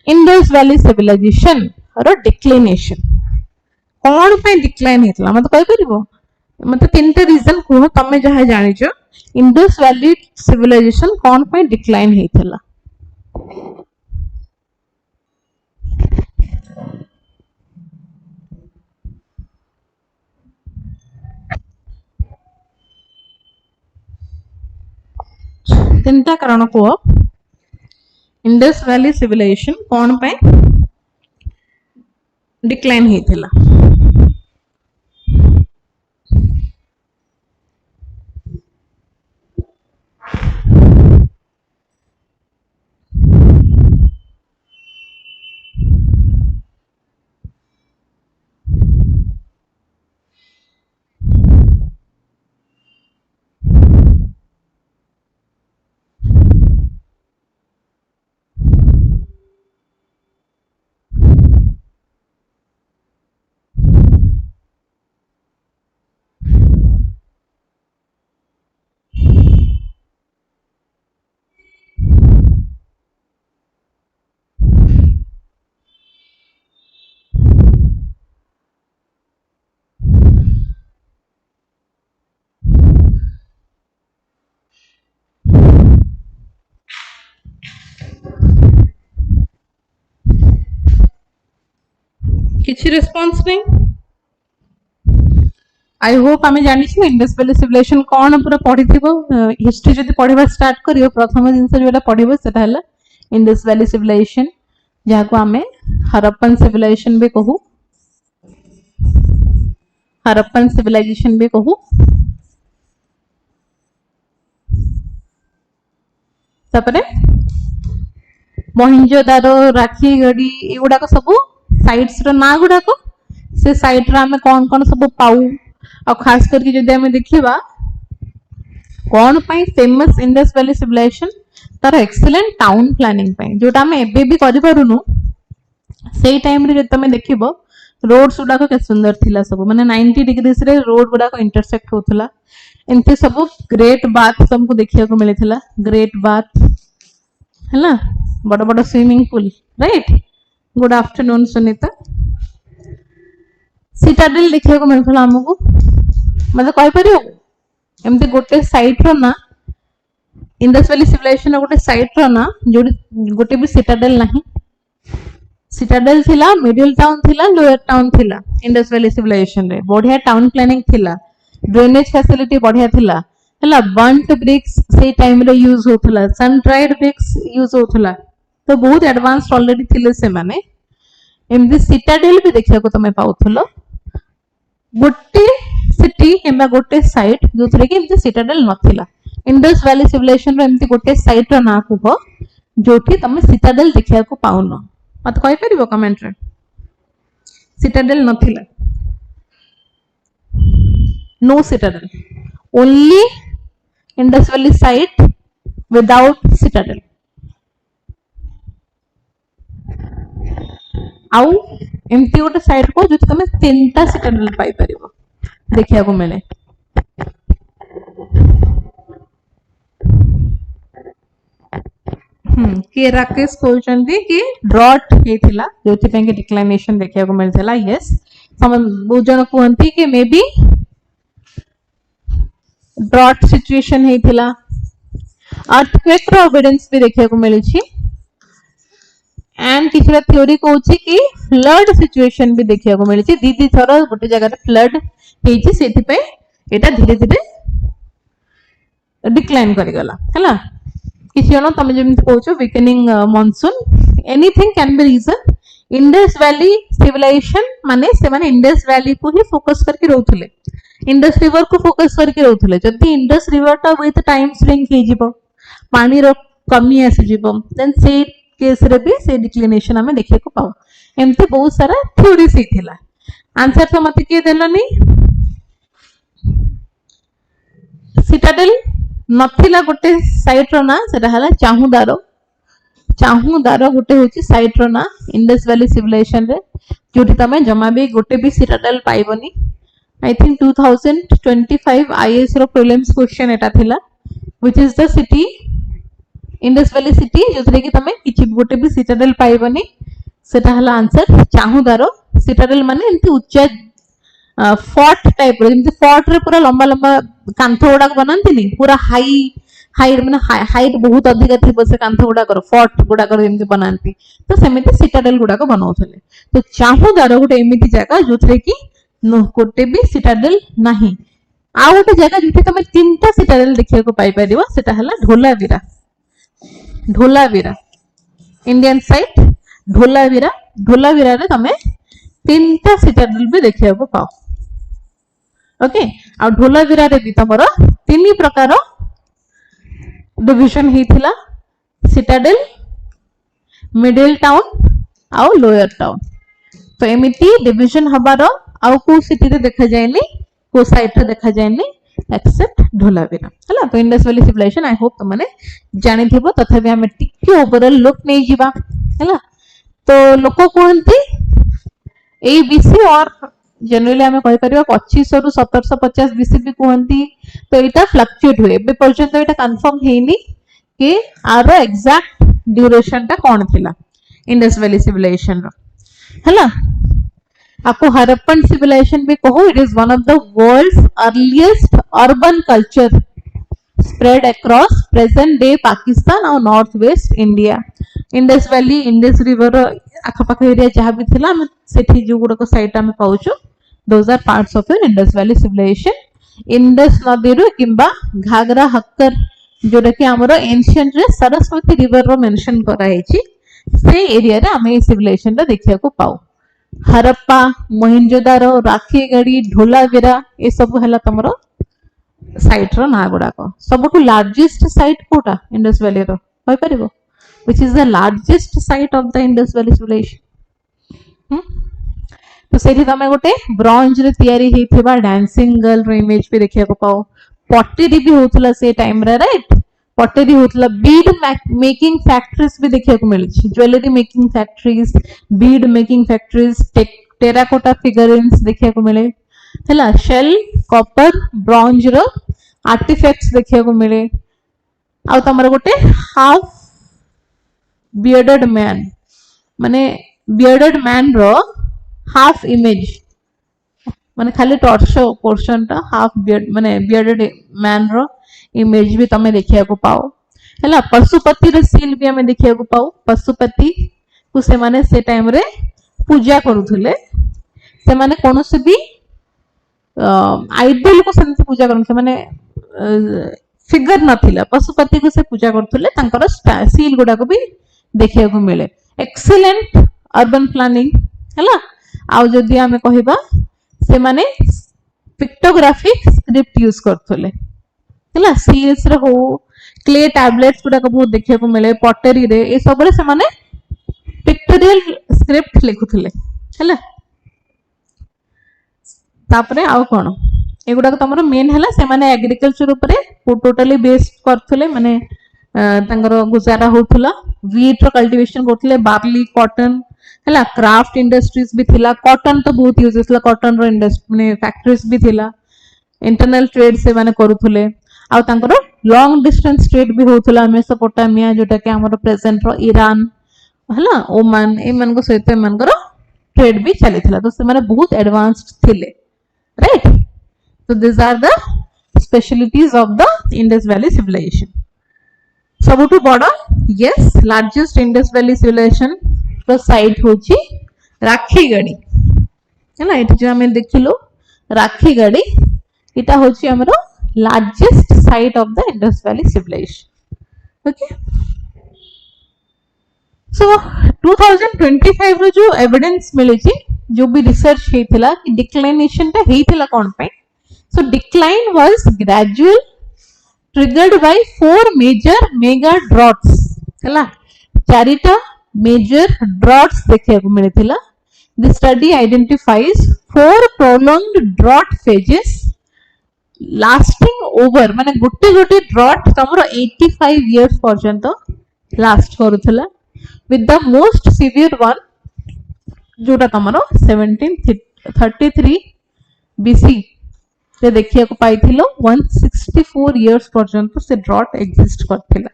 Indus valley civilisation रो डिक्लिनेशन कोन पे डिक्लाइन हेतला मत कहि परिबो मतलब तीनटा रीजन को तमे जहा जानि छ इंडस वैली सिविलाइजेशन कोन पे डिक्लाइन हेतला तीनटा कारण को इंडस वैली सिविलाइजेशन कोन पे डिक्लाइन हेतला किसी रिस्पांस नहीं आई होप आम जानी इंडस वैली सिविलाइजेशन कौन पूरा पढ़ी हिस्ट्री जब पढ़ा स्टार्ट कर प्रथम जिनस जो पढ़ो से इंडस वैली सिविलाइजेशन जहाँ को आम हरप्पन सिविलाइजेशन भी कहू हरप्पन सिविलाइजेशन भी कहू तापरे मोहिंजोदारो राखीगढ़ी एगुड़ाक सब साइट्स रो ना गुड़ाक से साइट रो आमे कौन कौन सब पाऊ और खास करके जदि आमे देखिबा कौन पाई फेमस इंडस वैली सिविलाइजेशन तार एक्सीलेंट टाउन प्लानिंग पाई जोटा आमे एबे भी करि पारुनु सेई टाइम रे जदि तमे देखिबो रोड्स गुड़ाक के सुंदर थिला सब माने 90 डिग्रीज रे रोड गुड़ाक इंटरसेक्ट होतला एमते सब ग्रेट बाथ हमको देखिया को मिलिथिला ग्रेट बाथ हैला बड़ बड़ swimming pool right good afternoon Sunita Citadel देखिया को मिलथला हमको मतलब कहि परियो एमते गोटे साइट रो ना इंडस वैली सिविलाइजेशन गोटे साइट रो ना जोडी गोटे भी सिटाडेल नाही सिटाडेल थिला मिडिल टाउन थिला लोअर टाउन थिला इंडस वैली सिविलाइजेशन रे बढ़िया टाउन प्लानिंग थिला ड्रेनेज फैसिलिटी बढ़िया थिला हैला बर्न्ट ब्रिक्स से टाइम रे यूज होथला सन ड्राइड ब्रिक्स यूज होथला तो बहुत एडवांस ऑलरेडी थिले से माने एमदी सिटाडेल भी देखिया को तमे पाउथलो गोटे सिटी किंबा गोटे साइट जोथरे कि एमदी सिटाडेल नथिला इंडस वैली सिविलाइजेशन रे एमदी गोटे साइट रो ना कुहो जोठी तमे सिटाडेल देखिया को पाउनो मत कहि परिबो कमेंट रे सिटाडेल नथिला no citadel only Indus Valley site without citadel आउ एमती गोटे साइट को जो तुम तीनटा citadel पाई परिबो देखिया को मिले के राकेश कहउचंदी कि ड्रॉट हेथिला जोथि पे के डिक्लाइनेशन देखिया को मिलथला यस हम बहुत जन कहंती कि मे बी ड्रॉट सिचुएशन हेथिला अर्थक्वेक रो एविडेंस भी देखिया को मिली छी एंड किछरा थ्योरी कहउची कि फ्लड सिचुएशन भी देखिया को मिली छी दी थरो गोटे जगह रे फ्लड हेची सेथि पे एटा धीरे धीरे डिक्लाइन करि गला हला किछ जनो तमे जेम कहउचो weakening monsoon anything can be reason Indus valley civilisation माने से माने इंडस वैली को ही फोकस करके रहउथले इंडस रिवर को फोकस करके रहउथले जति इंडस रिवर टा विथ टाइम श्रिंक हे जिवो पानी रो कमी आसी जिवो देन से केस रे भी से डिक्लिनेशन हमें देखिए को पाओ एमते बहुत सारा थ्योरी से थिला आंसर तो मते के देलनी सिटाडेल नथिला गोटे साइट रो ना सेटा हला चाहुदारो गोटे होची साइट रो ना इंडस वैली सिविलाइजेशन रे जोठी तमे जमा भी गोटे भी सिटाडेल पाइबनी आई थिंक 2025 IAS रो प्रीलिम्स क्वेश्चन एटा थिला which is the city Indus valley city जोथरे कि तमे किछि गोटे भी सिटाडेल पाइबनी सेटा हला आंसर चाहुदारो सिटाडेल माने एंती उच्च फोर्ट टाइप रो जेंती फोर्ट रे पूरा लंबा लंबा कांथ गुडा बनांतिनी पूरा हाई माने हाइट बहुत अधिक थिबो से कांथ गुडा कर फोर्ट गुडा कर जेंती बनांती तो सेमिति सिटाडेल गुडा को बनाउथले तो चाहुदारो गोटे एमिति जगह जोथरे कि गोटे भी सिटाडेल नाही आ गोटे जगह जोथे तमे तीनटा सिटाडेल देखिया को पाई परिबो सेटा हला ढोलावीरा इंडियन साइट ढोलावीरा रे तमे तीनटा सिटाडेल भी देखिया को पाओ ओके आ ढोलावीरा रे भी तमरो तीन प्रकार डिवीजन हेथिला सिटाडेल मिडिल टाउन आ लोअर टाउन तो एमिति डिवीजन हबारो आउ को सिटी रे देखा जायनी को साइट रे देखा जायनी एक्सेप्ट ढोलावीरा हला तो Indus valley civilisation I hope तमने जानि थिबो तथापि हमें टिके ओवरऑल लुक नै जिबा हला तो लोक कहंती ए बीसी और जनरली हमें कहि परिबा 2500 रु 1750 बीसी भी कहंती तो एटा फ्लक्चुएट हुए बे पर्यंत एटा कंफर्म हेनी कि आर एग्जैक्ट ड्यूरेशन ता कोन थिला इंडस वैली सिविलाइजेशन रो हला आपको हरप्पन सिविलाइजेशन भी कहो it is one of the world's earliest urban culture spread across present day Pakistan और north west India Indus valley Indus river आखपाख एरिया जहाँ भी थिला सेठी जो गुड़क साइट आम पाउछु those are parts of your Indus valley civilisation Indus नदी रो किंबा घाघरा हक्कर जोटा कि हमर एंशिएंट रे सरस्वती रिवर रो मेंशन करा हेची से एरिया रे हमें सिविलाइजेशन टा देखिया को पाऊ हरप्पा मोहिंजोदारो राखीगढ़ी ढोलावीरा ए सब हला तमरो साइट रो ना गुडाको सबटु लार्जेस्ट साइट कोटा इंडस वैली रो होय परिबो which is the largest site of the Indus valley civilisation तो सेठी तमे गोटे ब्रॉन्ज रे तयारी हेथिबा डांसिंग गर्ल रो इमेज भी देखिया को पाओ पॉटरी भी होतला से टाइम रे राइट पॉटरी होतला बीड मेकिंग फैक्ट्रीज भी देखिया को मिली jewellery making factories bead making factories terracotta figurines देखिया को मिले हला शेल कॉपर ब्रॉन्ज रो आर्टिफैक्ट्स देखिया को मिले आ तमर गोटे हाफ बियर्डेड मैन माने बियर्डेड मैन रो हाफ इमेज माने खाली टॉर्सो पोर्शन टा हाफ बियर्ड माने बियर्डेड मैन रो इमेज भी तमे देखिया को पाओ हला पशुपति रो सील भी हमें देखिया को पाओ पशुपति को से माने से टाइम रे पूजा करूथले से माने कोनोसे भी आइडल को से पूजा करन से माने फिगर नथिला पशुपति को से पूजा करथले तांकर सील गुडा को भी देखिया को मिले एक्सीलेंट अर्बन प्लानिंग हला आउ जदी हमें कहिबा से माने पिक्टोग्राफिक स्क्रिप्ट यूज करथले हला सील्स रे हो क्ले टैबलेट्स गुडा को बहुत देखिया को मिले पॉटरी रे ए सब रे से माने पिक्टोरियल स्क्रिप्ट लिखुथले हला तापरे आउ कोन एगुडा को तमरो मेन हला से माने एग्रीकल्चर ऊपर टोटली बेस्ड करथले माने तांगर गुजारा होथला व्हीट रो कल्टीवेशन करथले बार्ली कॉटन हला क्राफ्ट इंडस्ट्रीज भी थिला कॉटन तो बहुत यूज होथला कॉटन रो इंडस्ट्री माने फैक्ट्रीज भी थिला इंटरनल ट्रेड से माने करूथले आ तांकर लॉन्ग डिस्टेंस ट्रेड भी होथला मेसोपोटामिया जोटा कि हमर प्रेजेंट रो ईरान हला ओमान ए मन को सहित मन करो ट्रेड भी चलीथला तो से माने बहुत एडवांस्ड थिले right so these are the specialties of the Indus Valley civilization सबुठु बड़ा yes largest Indus Valley civilization रो साइट होची राखीगढ़ी हैला एठी जो हमें देखिलो राखीगढ़ी इटा होची हमरो largest site of the Indus Valley civilization okay so 2025 रो जो एविडेंस मिले छी जो भी रिसर्च हेथिला कि डिक्लाइनेशन ता हेथिला कोन पे so decline was gradual triggered by 4 major mega droughts हैला चारिटा major droughts देखिया को मिले थिला the study identifies 4 prolonged drought phases lasting over माने गुट्टे गुट्टे drought तमरो 85 years पर्यंत last करूथला with the most severe one जोटा तमरो 1733 BC से देखिया को पाइथिलो 164 years पर्यंत से drought exist करथिला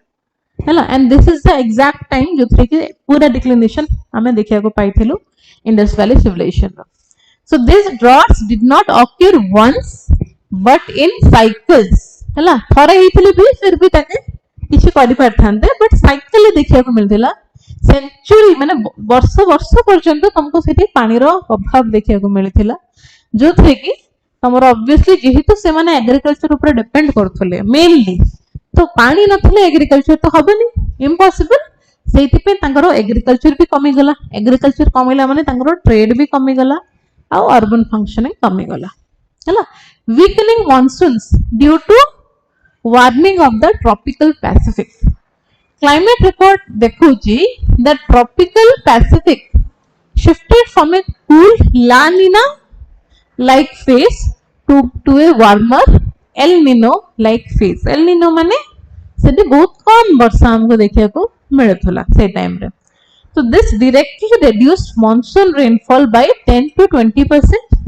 हैला and this is the exact time जो थ्री के पूरा डिक्लिनेशन हमें देखिया को पाइथिलो इंडस वैली सिविलाइजेशन रो so this droughts did not occur once but in cycles हैला थरे हेथिले भी फिर भी ताके किछि करि परथांते बट साइकिल देखिया को मिलथिला सेंचुरी माने वर्ष वर्ष पर्यंत तुमको सेठी पानी रो अभाव देखिया को मिलथिला जो थे कि तमरो ऑब्वियसली जेहेतु से माने एग्रीकल्चर ऊपर डिपेंड करथले मेनली तो पानी नथले एग्रीकल्चर तो हबनी इम्पॉसिबल सेति पे तांगरो एग्रीकल्चर भी कमी गला एग्रीकल्चर कमिला माने तांगरो ट्रेड भी कमी गला आ अर्बन फंक्शनिंग कमी गला हैला weakening monsoons due to warming of the tropical Pacific climate report देखुची the tropical Pacific shifted from a cool La Nina like phase to a warmer El Nino like phase El Nino माने सेठी बहुत कम वर्षा हमको देखिया को मिलथला से time रे so this directly reduced monsoon rainfall by 10 to 20%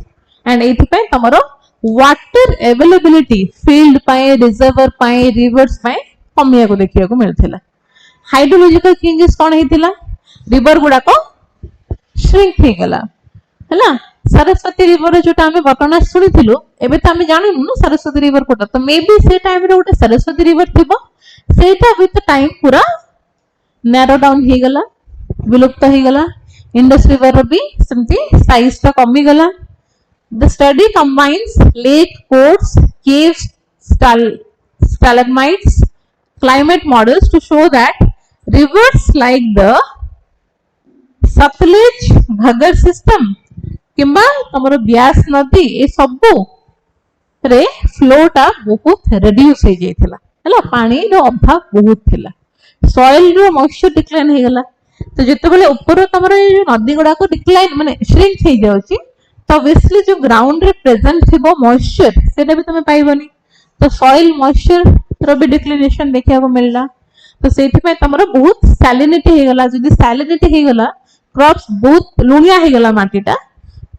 and एथि पे तमरो water availability field पाए reservoir पाए rivers पाए कमिया को देखिया को मिलथला hydrological changes कोन हेतिला river गुडा को shrink हे गला हैला सरस्वती रिवर जोटा हमें बटना सुनिथिलु एबे त हमें जानिनु न सरस्वती रिवर कोटा तो मे बी से टाइम रे उटे सरस्वती रिवर थिबो सेटा विथ टाइम पूरा नैरो डाउन हे गला विलुप्त हे गला इंडस रिवर भी समती साइज ता कमी गला The study combines lake courts, caves, stalagmites, climate models to show that rivers like the Satluj Bhagar system किंबा तमरो ब्यास नदी ए सबु रे फ्लोटा बहुत रिड्यूस हो जाइथिला हला पानी रो अभाव बहुत थिला सॉइल रो मॉइस्चर डिक्लाइन हे गला तो जते बेले ऊपर तमरो ए जो नदी गुडा को डिक्लाइन माने श्रिंक हे जाउची तो ऑब्वियसली जो ग्राउंड रे प्रेजेंट थिबो मॉइस्चर सेटा भी तमे पाइबनी तो सॉइल मॉइस्चर रो भी डिक्लिनेशन देखिया को मिलला तो सेठी पे तमरो बहुत सैलिनिटी हे गला जदी सैलिनिटी हे गला क्रॉप्स बहुत लुनिया हे गला माटीटा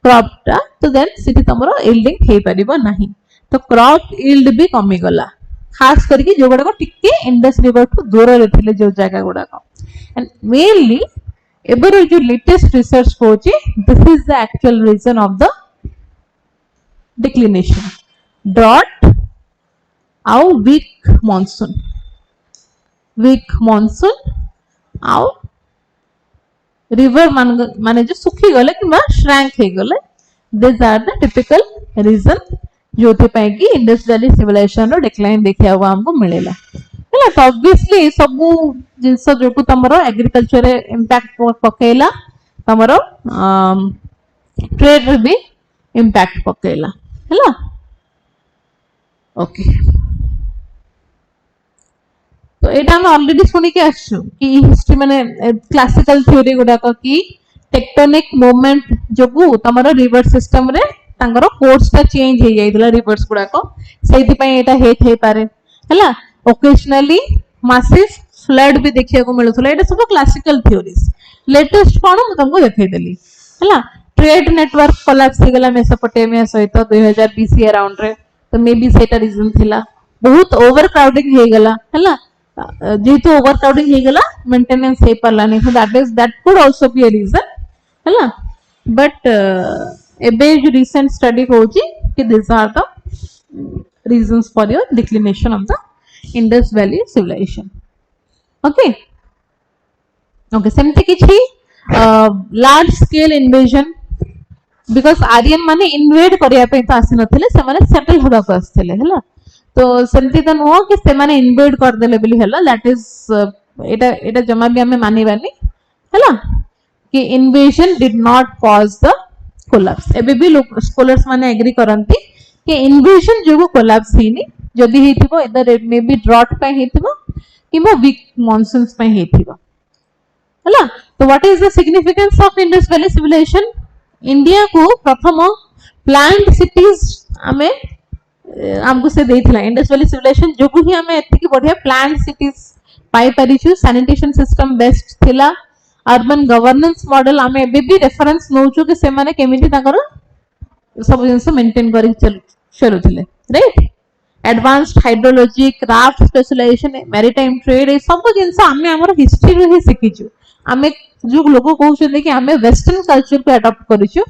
क्रॉपटा तो देन सिटी तमरो यील्डिंग हे परिबो नाही तो क्रॉप यील्ड भी कमी गला खास करके जो गुडा को टिके इंडस रिवर टू दूर रे थिले जो जगह गुडा को एंड मेनली एबर जो लेटेस्ट रिसर्च होची this is the actual reason of the declination drought आउ वीक मॉनसून आउ रिवर माने जो सुखी गले कि श्रैंक हे गले this are the typical reason जो थे पाए कि इंडस वैली सिविलाइजेशन रो डिक्लाइन देखिया हुआ हमको मिलेला हला तो ऑब्वियसली सब जिंस जो को तमरो एग्रीकल्चर रे इंपैक्ट पकेला तमरो ट्रेड रे भी इंपैक्ट पकेला हला ओके तो एटा हम ऑलरेडी सुनी के आछू कि हिस्ट्री माने क्लासिकल थ्योरी गुडा को कि टेक्टोनिक मूवमेंट जोगु तमरो रिवर सिस्टम रे तांगरो कोर्स ता चेंज हे जाइदला रिवर्स गुडा को सेति पय एटा हे पारे हला ओकेजनली मासिव फ्लड भी देखिया को मिलुथला एटा सब क्लासिकल थ्योरीज लेटेस्ट कोन म तुमको देखाई देली हला ट्रेड नेटवर्क कोलैप्स हे गला मेसोपोटामिया सहित 2000 बीसी अराउंड रे तो मे बी सेटा रीजन थिला बहुत ओवर क्राउडिंग हे गला हला जेतु ओवर क्राउडिंग हे गला मेंटेनेंस हे परला नहीं so that could also be a reason हला बट एबे जो रिसेंट स्टडी होची कि this are the reasons for your declination of the Indus valley civilisation okay okay सेमते किछि large scale invasion because Aryan माने इन्वेड करिया पे तो आसी नथिले से माने सेटल होबा को आस्थिले हला तो सेमती तो नुह कि से माने इन्वेड कर देले बिली हला दैट इज एटा एटा जमा भी हमें मानिबानी हला कि invasion did not cause the collapse एबे भी लोग स्कॉलर्स माने एग्री करंती कि इन्वेजन जो कोलैप्स हेनी जदी हेतिबो इधर मे बी ड्रॉट पे हेतिबो किबा वीक मॉनसून्स पे हेतिबो हला तो what is the significance of Indus valley civilisation India को प्रथम प्लान्ड सिटीज हमें हमको से देथिला इंडस वैली सिविलाइजेशन जो ही हमें एति की बढ़िया प्लान्ड सिटीज पाई परिछु सैनिटेशन सिस्टम बेस्ट थिला अर्बन गवर्नेंस मॉडल हमें एबे भी रेफरेंस नौचु कि से माने केमिति ताकर सब जिंस मेंटेन करि चलुथिले right advanced hydrology craft specialisation maritime trade ए सब जिंस हमें हमर हिस्ट्री रे ही सिखिछु हमें जो लोग कहउछन कि हमें वेस्टर्न कल्चर को अडॉप्ट करिछु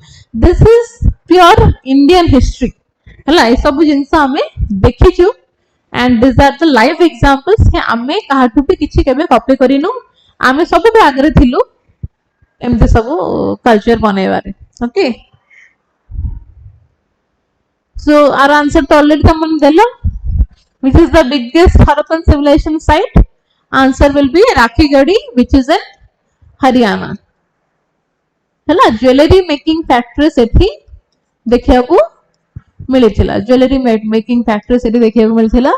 this is pure Indian history हला ए सब जिंस हमें देखिछु and this are the live examples कि हमें काहाठु भी किछि केबे कॉपी करिनु आमे सब भी आगरे थिलु एमते सब कल्चर बनेबारे ओके सो आवर आंसर तो ऑलरेडी तमन देलो which is the biggest Harappan civilisation site answer will be Rakhigarhi which is in Haryana हला ज्वेलरी मेकिंग फैक्ट्री सेठी देखिया को मिलिथिला ज्वेलरी मेकिंग फैक्ट्री सेठी देखिया को मिलिथिला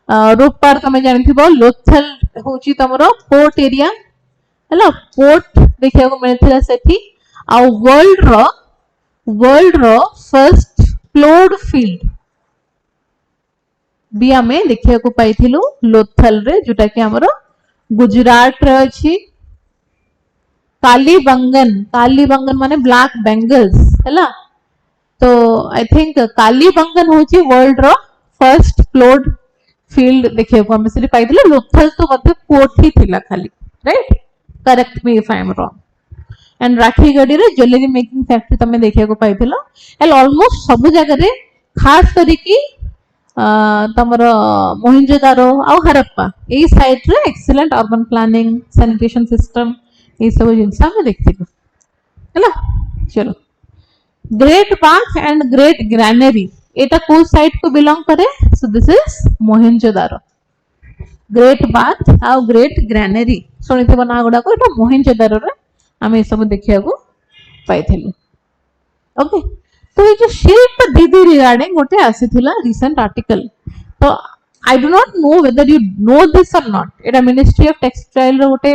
रूपपार तमे जानिथिबो लोथल होची तमरो पोर्ट एरिया हला पोर्ट देखिया को मिलिथिला सेठी आ वर्ल्ड रो फर्स्ट प्लोड फील्ड भी हमें देखिया को पाइथिलु लोथल रे जोटा कि हमरो गुजरात रे अछि कालीबंगन माने ब्लैक बेंगल्स हला तो आई थिंक कालीबंगन होची वर्ल्ड रो फर्स्ट प्लोड फील्ड देखिए को हमें से पाइथिले लोथल तो मते पोर्ट ही थिला खाली right correct me if I am wrong and Rakhigarhi रे ज्वेलरी मेकिंग फैक्ट्री तमे देखिए को पाइथिलो एल ऑलमोस्ट सब जगह रे खास करी की तमर मोहिंजोदारो आ हरप्पा ए साइड रे excellent urban planning sanitation system ये सब जिनसा हमें देखथिलो हला चलो great bath and great granary एटा को साइड को बिलोंग करे? So this is Mohenjodaro. Great bath आ ग्रेट ग्रैनरी सुनिथिबो ना गुडा को एटा मोहेंजोदारो रे आमे सब देखिया को पाइथिलु। ओके, तो ये जो शिल्प दीदी रिगार्डिंग गोटे आसीथिला रिसेंट आर्टिकल, तो I do not know whether you know this or not. एटा मिनिस्ट्री ऑफ टेक्सटाइल रो गोटे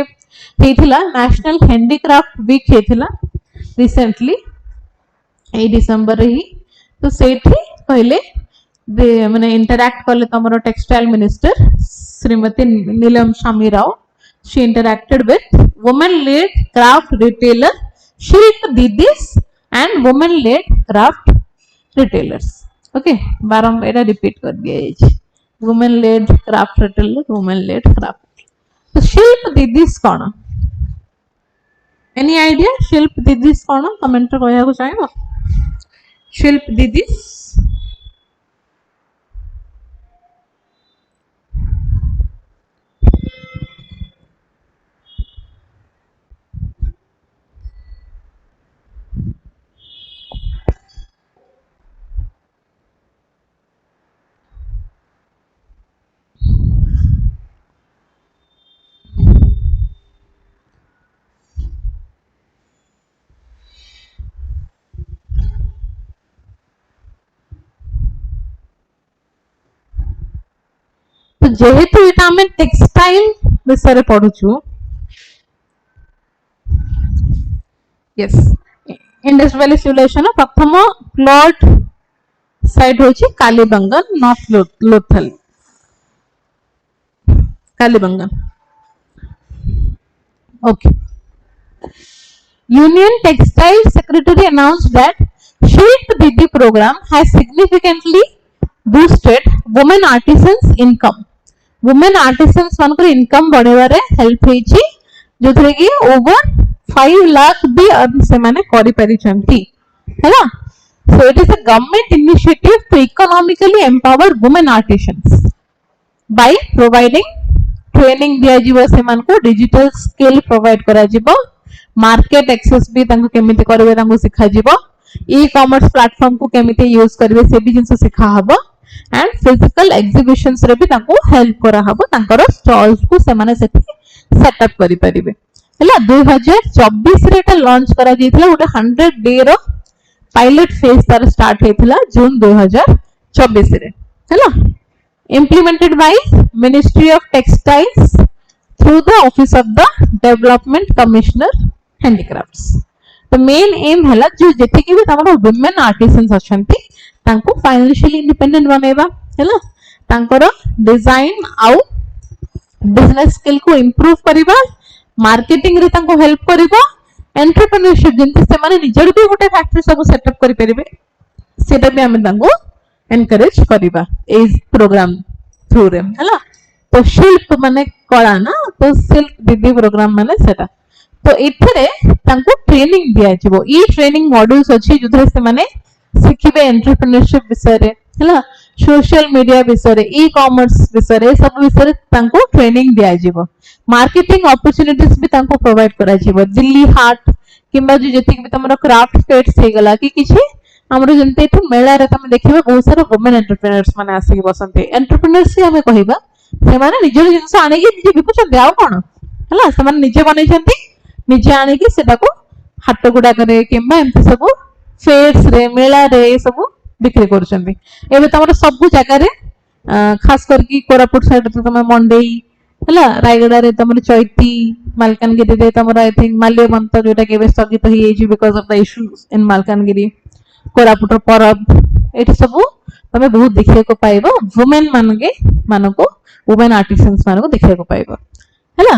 हेथिला नेशनल हैंडीक्राफ्ट वीक हेथिला रिसेंटली ए डिसेंबर रे ही। तो सेठी पहले माने इंटरैक्ट करले तमरो textile minister Shrimati Neelam Shami Rao. She interacted with women led craft retailer Shilp Didis and women led craft retailers. Okay, बारम एटा रिपीट कर दिया जाय। Women led craft retailer, women led craft. तो शिल्प दीदीस कोन? एनी आइडिया शिल्प दीदीस कोन? कमेंट रे कहया को चाहेबो। शिल्प दीदीस तो जेहेतु एटा हमें टेक्सटाइल विषय पढ़ुछु, यस इंडस वैली सिविलाइजेशन प्रथम प्लॉट साइट होची Kalibangan north Lothal. Kalibangan, okay. Union textile secretary announced that Shilp Didi program has significantly boosted women artisans income। Women artisans मान इनकम बढ़ेबारे हेल्प होईची, जोथरे कि ओवर 5 लाख भी अर्न से माने करि परिचंती हैला। So it is a government initiative to economically empower women artisans by providing training दिया जीवो से मान को डिजिटल स्किल प्रोवाइड करा जीवो, मार्केट एक्सेस भी तांको केमिति करबे तांको सिखा जीवो, ई कॉमर्स प्लेटफॉर्म को केमिति यूज करबे से भी जिंस सिखा हबो, एंड फिजिकल एग्जीबिशंस रे भी तांको हेल्प करा हबो, तांकर स्टॉल्स को से माने सेठी सेटअप करि परिबे हैला। 2024 रे एटा लॉन्च करा जेथिला, गोटे 100 डे रो पायलट फेज तार स्टार्ट हेथिला जून 2024 रे हैला। implemented by Ministry of Textiles through the Office of the Development Commissioner Handicrafts। तो मेन एम हैला जो जेते कि भी तमरो वुमेन आर्टिसंस अछंती तांको फाइनेंशियली इंडिपेंडेंट बनेबा हैला, तांकर डिजाइन आउ बिजनेस स्किल को इंप्रूव करिबा, मार्केटिंग रे तांको हेल्प करिबा, एंटरप्रेन्योरशिप जिंति से माने निजर भी गोटे फैक्ट्री सब सेटअप करि परिबे सेटा भी हम तांको एनकरेज करिबा ए प्रोग्राम थ्रू रे हैला। तो शिल्प माने कला ना, तो शिल्प दीदी प्रोग्राम माने सेटा। तो एथरे तांको ट्रेनिंग दिया जिवो, ई ट्रेनिंग मॉड्यूल्स अछि जुथरे से माने सिखिबे एंटरप्रेन्योरशिप विषय रे हैला, सोशल मीडिया विषय रे, ई कॉमर्स विषय रे, सब विषय रे तांको ट्रेनिंग दिया जिवो। मार्केटिंग अपॉर्चुनिटीज भी तांको प्रोवाइड करा जिवो। दिल्ली हाट किंबा जो जति भी तमरो क्राफ्ट फेट्स हे गला कि किछि हमरो जंते एठु मेला रे तमे देखिबे बहुत सारा वुमेन एंटरप्रेन्योर्स माने आसी बसंते। एंटरप्रेन्योर्स हमें कहबा से माने निजर जिंस आने की निजे बिकुछन आउ कोन हैला, से माने निजे बनै छथि, निजे आने की सेटा को हाट गुडा करे किंबा एमति सब फेयर्स रे मेला रे ए सब बिक्री करछन्ती। एबे तमरो सब जगह रे खास कर की कोरापुट साइड तो तमे मंडेई हैला, रायगड़ा रे तमरो चैती, मालकानगिरी रे तमरो आई थिंक माल्यवंत जोटा केबे स्थगित होई एजी because of the issues in Malkangiri, Koraput Parab एठी सब तमे बहुत देखिए को पाइबो वुमेन मानके मानको वुमेन आर्टिसंस मानको देखिए को पाइबो हैला।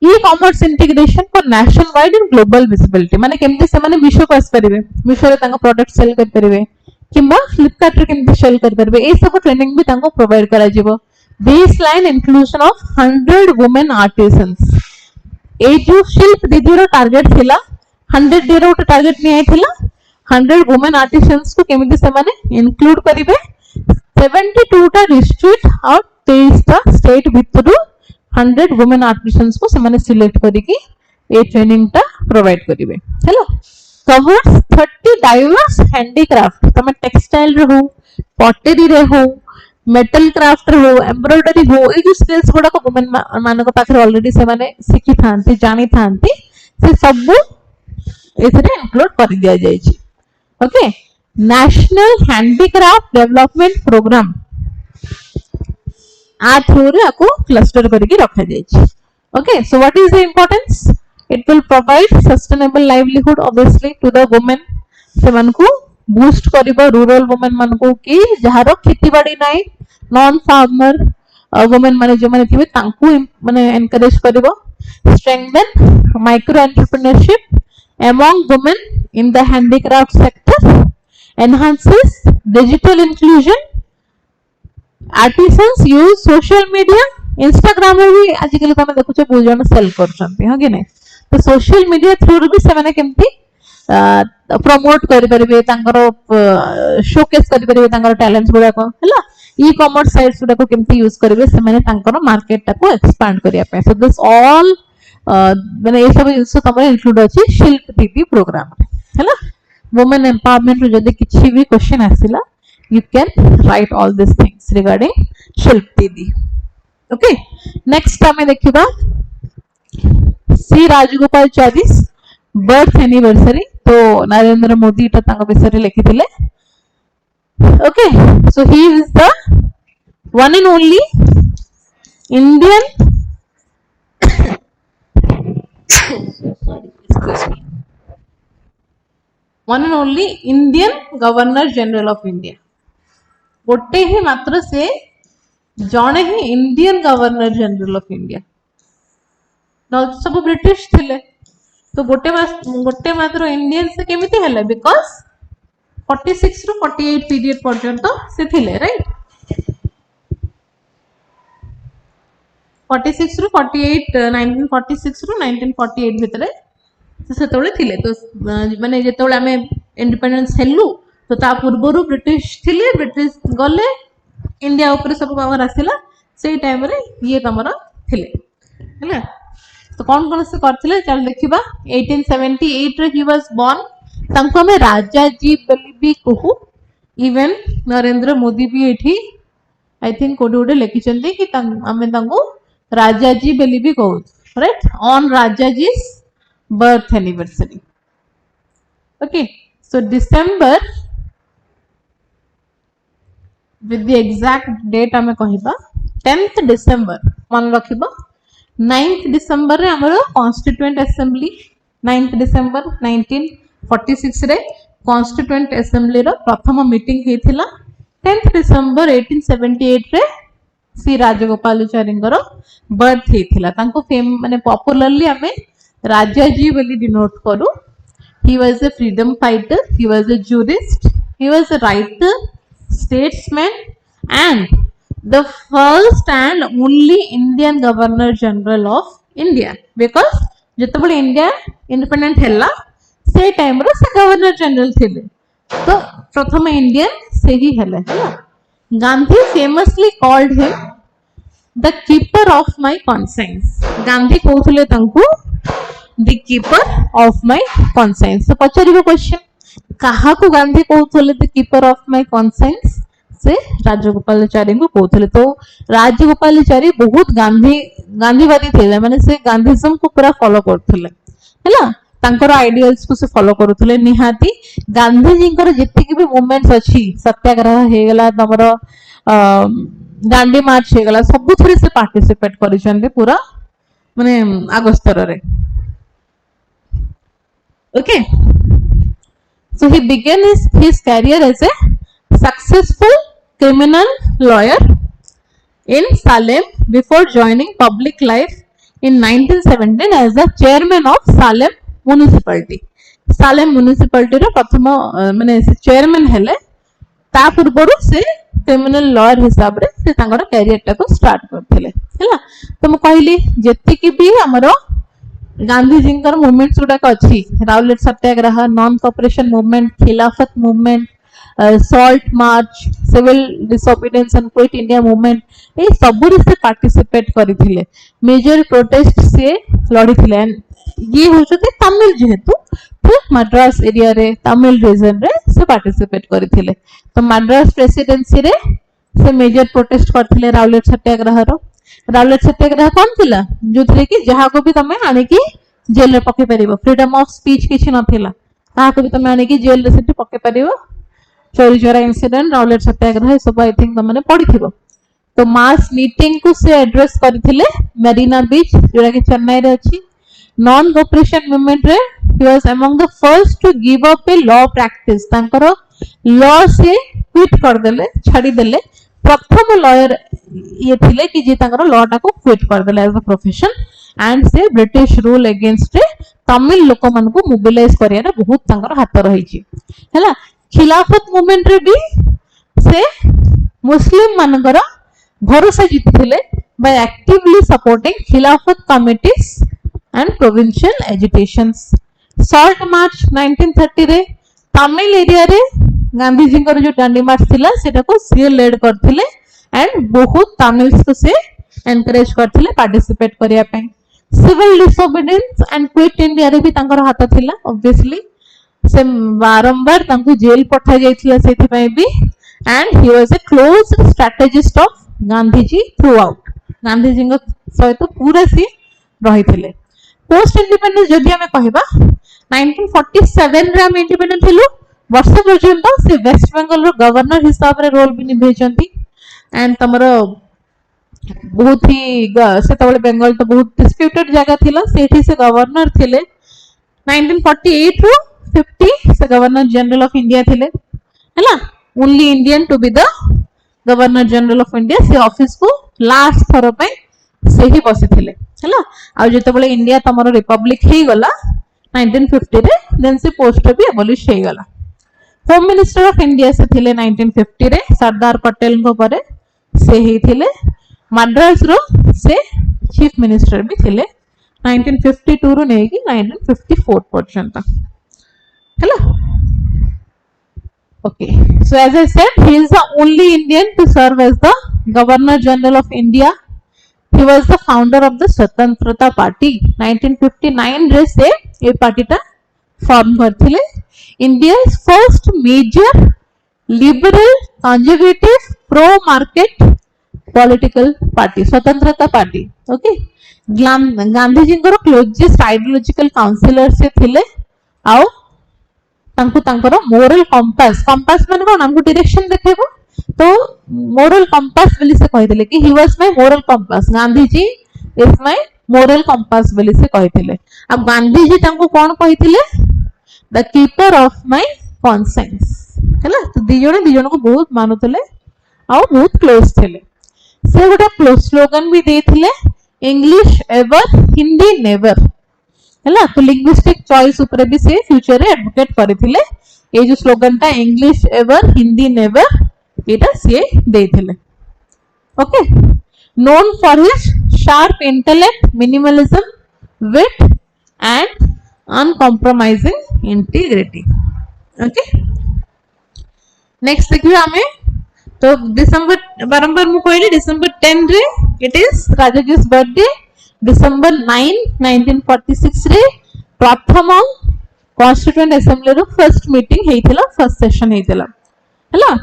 E commerce integration for national wide and global visibility माने केमते से माने विश्व को आस परिबे, विश्व रे तांको प्रोडक्ट सेल कर परिबे किंबा फ्लिपकार्ट रे केमते सेल कर परिबे, ए सब ट्रेनिंग भी तांको प्रोवाइड करा जिवो। Baseline inclusion of 100 women artisans. ए जो शिल्प दीदी रो टारगेट थिला 100 डे रो टारगेट नि आइथिला 100 वुमेन आर्टिसंस को केमते से माने इंक्लूड करिवे। 72 टा डिस्ट्रिक्ट और 23 टा स्टेट भितरु 100 वुमेन आर्टिसंस को से माने सिलेक्ट करी की ए ट्रेनिंग टा प्रोवाइड करिवे हैलो। covers 30 diverse handicraft तमे टेक्सटाइल रे हो पॉटरी रे हो मेटल क्राफ्ट रे हो एम्ब्रॉयडरी हो ए जो स्किल्स गुडा को वुमेन मान को पाखरे ऑलरेडी से माने सिखि थांती जानि थांती से सब एथरे इंक्लूड कर दिया जाय छी okay national handicraft development programme आ थ्रू रे आको क्लस्टर करके रखा जाय छी okay so what is the importance it will provide sustainable livelihood obviously to the women से मन को बूस्ट करिबो रूरल वुमेन मन को कि जहारो खेती बाड़ी नाही नॉन फार्मर वुमेन माने जे माने थिबे तांकू माने एनकरेज करिबो strengthen micro entrepreneurship among women in the handicraft sector enhances digital inclusion artisans use social media Instagram में भी आजिकल तमे देखुछे बहुत जन सेल करछन्ती ह कि नै तो सोशल मीडिया थ्रू भी से माने केमती प्रमोट करि परिबे तांकर शोकेस करि परिबे तांकर टैलेंट्स गुडा को हला ई कॉमर्स साइट्स गुडा को केमती यूज करिवे से माने तांकर मार्केट टा को एक्सपांड करिया पे सो दिस ऑल माने ए सब जिंस तमरे इंक्लूड अछि शिल्प दीदी प्रोग्राम हला वुमेन एम्पावरमेंट रो जदि किछि भी question आसिला you can write all these things regarding शिल्प दीदी okay next हमें देखिबा सी राजगोपालचारी's birth anniversary तो नरेंद्र मोदी ता तांको विषय रे लिखिथिले okay so he is the one and only Indian sorry excuse me one and only Indian Governor General of India गोटे ही मात्र से जने ही Indian governor general of India सब ब्रिटिश थिले तो गोटे मात्र इंडियन से केमिति हले बिकॉज़ 46 रु 48 पीरियड पर्यंत से थिले राइट 46 रु 48 1946 रु 1948 भितरे से तोळे थिले तो माने जेतोळे हमें इंडिपेंडेंस हेलु तो ता पूर्वरु ब्रिटिश थिले ब्रिटिश गले इंडिया ऊपर सब पावर आसिला से टाइम रे ये तमरा थिले हैला तो कौन से करथिले चल देखिबा 1878 रे ही वाज बोर्न तांको में राजा जी बोली भी कहू इवन नरेंद्र मोदी भी एठी आई थिंक कोडे कोडे लिखि चंदी कि हमें तांको राजा जी बोली भी कहू right on Raja ji birth anniversary okay so December with the exact date हमें कहिबा 10th December मन रखिबा 9th December रे हमरो कॉन्स्टिट्यूएंट असेंबली 9th December 1946 रे कॉन्स्टिट्यूएंट असेंबली रो प्रथम मीटिंग हेथिला 10th December 1878 रे सी राजगोपालाचारी रो बर्थ हेथिला तांको फेम माने पॉपुलरली हमें राजा जी बोली डिनोट करू he was a freedom fighter he was a jurist he was a writer statesman and the first and only Indian Governor General of India because जतबले India independent हैला से time रो से governor general थिले तो प्रथम Indian से ही हैला Gandhi famously called him the keeper of my conscience Gandhi कहउथले तांको the keeper of my conscience तो पछरिबो क्वेश्चन कहा को गांधी कहउथले the keeper of my conscience से राजगोपालाचारी को कहउथले तो राजगोपालाचारी बहुत गांधीवादी थे माने से गांधीज्म को पूरा फॉलो करथले हैला तांकर आइडियल्स को से फॉलो करूथले निहाती गांधी जी कर जति भी मूवमेंट्स अछि सत्याग्रह हे गेला तमर दांडी मार्च हे गेला सब थरे से पार्टिसिपेट करिसंते पूरा माने आगस्तर रे okay so he began his career as a successful criminal lawyer in Salem before joining public life in 1917 as the chairman of Salem municipality Salem municipality रो प्रथम माने से चेयरमैन हेले ता पूर्वरु से क्रिमिनल लॉयर हिसाब रे से तांगर कैरियर टा को स्टार्ट करथिले हैला तो म कहली जेति कि भी हमरो गांधी जी कर मूवमेंट्स गुडा अछि Rowlatt Satyagraha non cooperation movement Khilafat movement salt march civil disobedience and quit India movement ए सबुर से पार्टिसिपेट करिथिले मेजर प्रोटेस्ट से लड़ीथिले ये होचते तमिल जेहेतु मद्रास एरिया रे तमिल रीजन रे से पार्टिसिपेट करथिले। तो मद्रास प्रेसिडेंसी रे से मेजर प्रोटेस्ट करथिले राउलेट सत्याग्रह रो। राउलेट सत्याग्रह कौन थिला जो थे कि जहा को भी तमे आने की जेल रे पके परिबो, फ्रीडम ऑफ स्पीच किछि नथिला, ता को भी तमे आने की जेल रे सेठी पके परिबो। चोरी चोरा इंसिडेंट राउलेट सत्याग्रह सब आई थिंक तमने पढिथिबो। तो मास मीटिंग को से एड्रेस करथिले मेरीना बीच जोरा कि चेन्नई रे अछि। नॉन कोऑपरेशन मूवमेंट रे he was among the first to give up a law practice. तांकर लॉ से क्विट कर देले, छाडी देले। प्रथम लॉयर ये थिले कि जे तांकर लॉ टा को क्विट कर देले एज अ प्रोफेशन एंड से ब्रिटिश रूल अगेंस्ट रे तमिल लोक मन को मोबिलाइज करिया रे बहुत तांकर हाथ रही छी हैला। खिलाफत मूवमेंट रे भी से मुस्लिम मानकर भरोसा जीतिथिले बाय एक्टिवली सपोर्टिंग खिलाफत committees and provincial agitations. Salt march 1930 रे तमिल एरिया रे गांधी जी को जो डांडी मार्च थिला सेटा को सी लीड करथिले एंड बहुत तमिल्स को से एनकरेज करथिले पार्टिसिपेट करिया पे। Civil disobedience and quit India रे भी तांकर हाथ थिला। ऑब्वियसली से बारंबार तांको जेल पठा जायथिला सेथि पय भी and he was a close strategist of Gandhi ji throughout. Gandhi ji सहित पूरा सी रही थिले। पोस्ट इंडिपेंडेंस जदि हमें कहबा 1947 रे हम इंडिपेंडेंट थिलु। वर्ष पर्यंत से वेस्ट बंगाल रो गवर्नर हिसाब रे रोल भी निभेचंती एंड तमरो बहुत ही से तबले बंगाल तो बहुत डिस्प्यूटेड जगह थिला, सेठी से गवर्नर थिले। 1948 रो 50 से गवर्नर जनरल ऑफ इंडिया थिले हैला। Only Indian to be the governor general of India. से ऑफिस को लास्ट थरो पे से ही बसी थिले हैला। आ जते बले इंडिया तमरो रिपब्लिक हे गला 1950 रे देन से पोस्ट भी एबॉलिश हे गला। होम मिनिस्टर ऑफ इंडिया से थिले 1950 रे सरदार पटेल को परे से ही थिले। मद्रास रो से चीफ मिनिस्टर भी थिले 1952 रो नै कि 1954 पर्यंत हैला। Okay, so as I said, he is the only Indian to serve as the Governor General of India. He was the founder of the Swatantrata Party. 1959 रे से ये पार्टी टा फॉर्म करथिले। India's first major liberal conservative pro market political party, स्वतंत्रता party. Okay, Gandhi ji को closest ideological councillor से थिले। आओ तांको तांको मोरल कंपास, कंपास माने कोन हमको डायरेक्शन देखेबो। तो मोरल कंपास बोली से कहिथिले कि he was my moral compass. Gandhi ji is my moral compass बोली से कहिथिले। अब गांधी जी तांको कोन कहिथिले the keeper of my conscience हैला। तो दी जण को बहुत मानुथिले आ बहुत क्लोज थिले। से गोटा क्लोज स्लोगन भी देथिले इंग्लिश एवर हिंदी नेवर हैला। तो लिंग्विस्टिक चॉइस ऊपर भी से फ्यूचर रे एडवोकेट करथिले। ए जो स्लोगन ता इंग्लिश एवर हिंदी नेवर एटा से देथिले। Okay, known for his sharp intellect, minimalism, wit and uncompromising integrity. Okay, next देखिए हमें तो डिसेंबर बारंबार मु कहली डिसेंबर 10 रे इट इज राजाजी's बर्थडे। डिसेंबर 9 1946 रे प्रथम constituent assembly row first meeting हेइथिला, first session हेइथिला हैला।